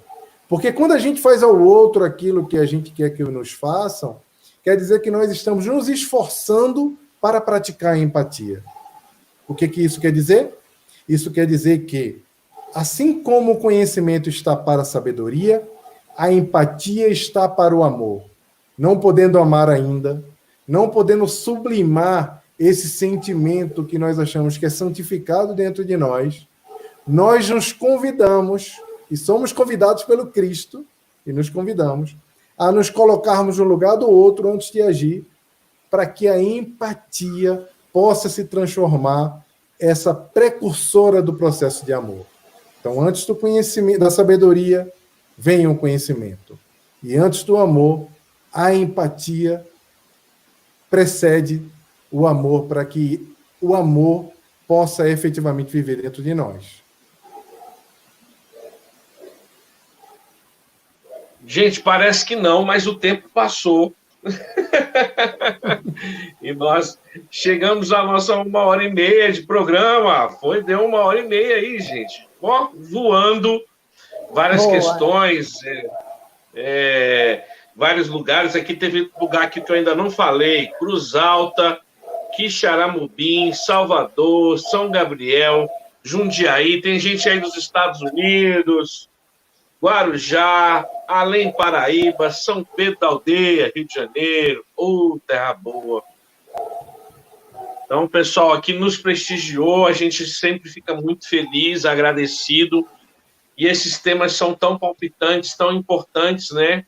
Speaker 4: Porque quando a gente faz ao outro aquilo que a gente quer que nos façam, quer dizer que nós estamos nos esforçando para praticar a empatia. O que isso quer dizer? Isso quer dizer que, assim como o conhecimento está para a sabedoria, a empatia está para o amor. Não podendo amar ainda, não podendo sublimar esse sentimento que nós achamos que é santificado dentro de nós, nós nos convidamos, e somos convidados pelo Cristo, e nos convidamos a nos colocarmos no lugar do outro antes de agir, para que a empatia possa se transformar essa precursora do processo de amor. Então, antes do conhecimento, da sabedoria, vem o conhecimento. E antes do amor, a empatia precede o amor, para que o amor possa efetivamente viver dentro de nós.
Speaker 2: Gente, parece que não, mas o tempo passou. E nós chegamos à nossa 1h30 de programa. Deu 1h30 aí, gente. Ó, voando, várias questões, vários lugares. Aqui teve lugar aqui que eu ainda não falei: Cruz Alta, Quixaramubim, Salvador, São Gabriel, Jundiaí. Tem gente aí dos Estados Unidos, Guarujá, Além Paraíba, São Pedro da Aldeia, Rio de Janeiro. Terra boa. Então, o pessoal aqui nos prestigiou, a gente sempre fica muito feliz, agradecido, e esses temas são tão palpitantes, tão importantes, né?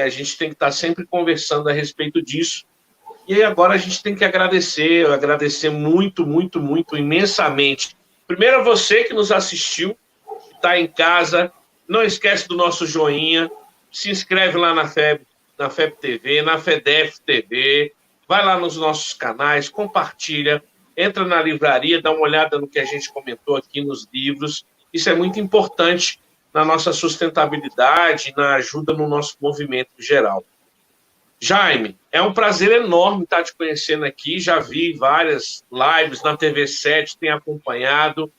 Speaker 2: A gente tem que estar sempre conversando a respeito disso. E aí agora a gente tem que agradecer muito, muito, muito, imensamente. Primeiro a você que nos assistiu, que está em casa. Não esquece do nosso joinha, se inscreve lá na FEB TV, na FEDEF TV, vai lá nos nossos canais, compartilha, entra na livraria, dá uma olhada no que a gente comentou aqui nos livros. Isso é muito importante na nossa sustentabilidade, na ajuda no nosso movimento geral. Jaime, é um prazer enorme estar te conhecendo aqui, já vi várias lives na TV7, tenho acompanhado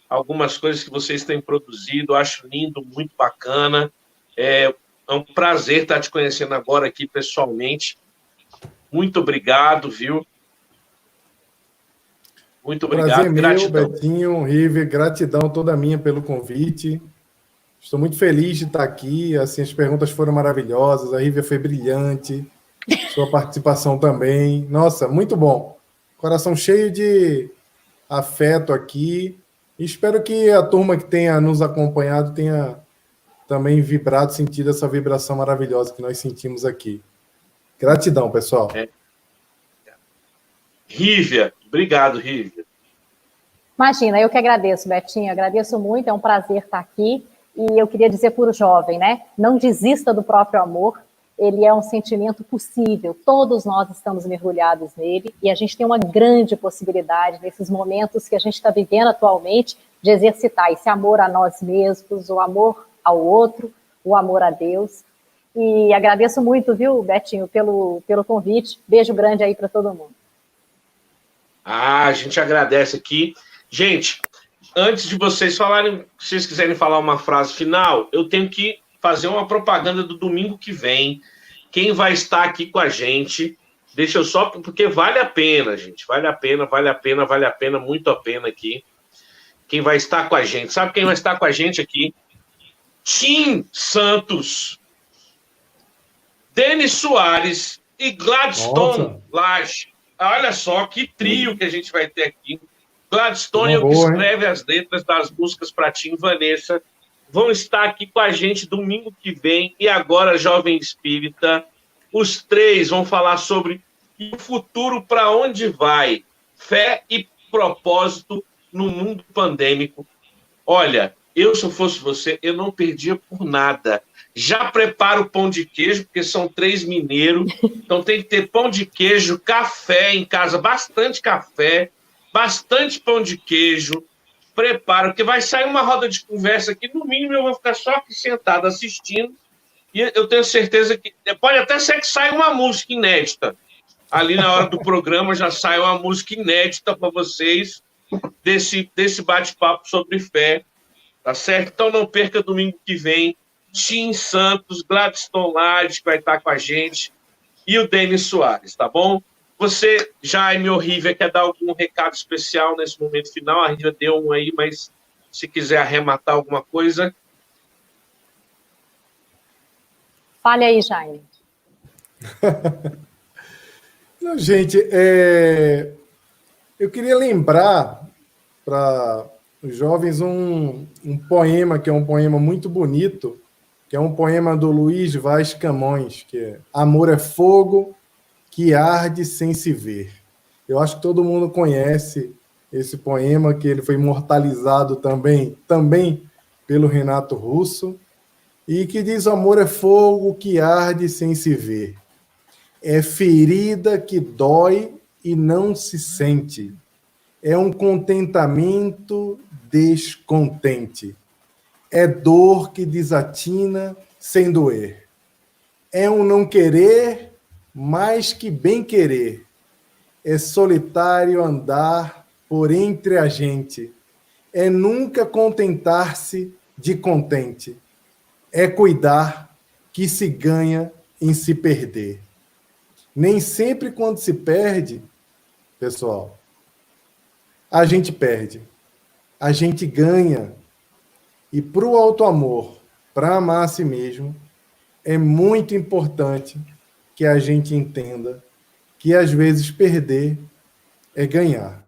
Speaker 2: algumas coisas que vocês têm produzido, acho lindo, muito bacana. É um prazer estar te conhecendo agora aqui pessoalmente. Muito obrigado, viu? Muito obrigado.
Speaker 4: Prazer meu,
Speaker 2: gratidão.
Speaker 4: Betinho, Rive, gratidão toda minha pelo convite. Estou muito feliz de estar aqui. Assim, as perguntas foram maravilhosas, a Rive foi brilhante, sua participação também. Nossa, muito bom. Coração cheio de afeto aqui. Espero que a turma que tenha nos acompanhado tenha também vibrado, sentido essa vibração maravilhosa que nós sentimos aqui. Gratidão, pessoal.
Speaker 2: Rívia, obrigado, Rívia.
Speaker 5: Imagina, eu que agradeço, Betinho, agradeço muito, é um prazer estar aqui. E eu queria dizer para o jovem, né? Não desista do próprio amor, ele é um sentimento possível, todos nós estamos mergulhados nele, e a gente tem uma grande possibilidade, nesses momentos que a gente está vivendo atualmente, de exercitar esse amor a nós mesmos, o amor ao outro, o amor a Deus. E agradeço muito, viu, Betinho, pelo convite. Beijo grande aí para todo mundo.
Speaker 2: A gente agradece aqui. Gente, antes de vocês falarem, se vocês quiserem falar uma frase final, eu tenho que fazer uma propaganda do domingo que vem. Quem vai estar aqui com a gente, deixa eu só, porque vale a pena, gente, vale a pena, muito a pena aqui. Quem vai estar com a gente, sabe quem vai estar com a gente aqui? Tim Santos, Denis Soares e Gladstone Lage. Olha só que trio que a gente vai ter aqui. Gladstone é o que escreve as letras das músicas para Tim e Vanessa. Vão estar aqui com a gente domingo que vem. E agora, Jovem Espírita, os três vão falar sobre o futuro, para onde vai. Fé e propósito no mundo pandêmico. Olha, eu, se eu fosse você, eu não perdia por nada. Já prepara o pão de queijo, porque são 3 mineiros, então tem que ter pão de queijo, café em casa, bastante café, bastante pão de queijo. Prepara, porque vai sair uma roda de conversa aqui, no mínimo eu vou ficar só aqui sentado assistindo, e eu tenho certeza que pode até ser que saia uma música inédita. Ali na hora do programa já sai uma música inédita para vocês desse bate-papo sobre fé, tá certo? Então não perca domingo que vem, Tim Santos, Gladstone Lade, que vai estar com a gente, e o Denis Soares, tá bom? Você, Jaime ou Rívia, quer dar algum recado especial nesse momento final? A Rívia deu um aí, mas se quiser arrematar alguma coisa...
Speaker 5: Fale aí, Jaime.
Speaker 4: Não, gente, eu queria lembrar para os jovens um poema, que é um poema muito bonito, que é um poema do Luiz Vaz Camões, que é Amor é fogo que arde sem se ver. Eu acho que todo mundo conhece esse poema, que ele foi imortalizado também pelo Renato Russo, e que diz: o amor é fogo que arde sem se ver. É ferida que dói e não se sente. É um contentamento descontente. É dor que desatina sem doer. É um não querer mais que bem querer. É solitário andar por entre a gente. É nunca contentar-se de contente. É cuidar que se ganha em se perder. Nem sempre quando se perde, pessoal, a gente perde. A gente ganha. E para o auto-amor, para amar a si mesmo, é muito importante que a gente entenda que, às vezes, perder é ganhar.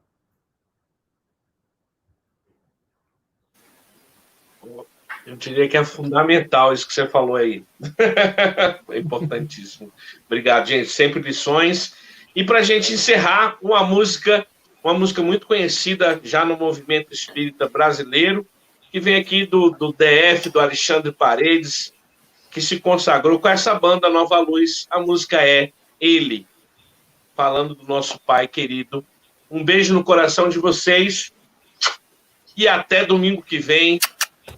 Speaker 2: Eu diria que é fundamental isso que você falou aí. É importantíssimo. Obrigado, gente. Sempre lições. E para a gente encerrar, uma música muito conhecida já no movimento espírita brasileiro, que vem aqui do DF, do Alexandre Paredes, que se consagrou com essa banda Nova Luz. A música é Ele, falando do nosso pai querido. Um beijo no coração de vocês e até domingo que vem.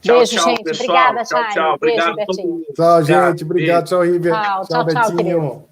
Speaker 2: Tchau,
Speaker 5: beijo,
Speaker 2: tchau,
Speaker 5: gente.
Speaker 2: pessoal.
Speaker 5: Obrigada,
Speaker 2: tchau,
Speaker 5: Jaime.
Speaker 2: tchau.
Speaker 5: Beijo,
Speaker 2: Obrigado a todo
Speaker 5: Betinho.
Speaker 2: mundo.
Speaker 4: Tchau, gente. Obrigado. Tchau, Rívia.
Speaker 5: Tchau,
Speaker 4: Betinho.
Speaker 5: querido.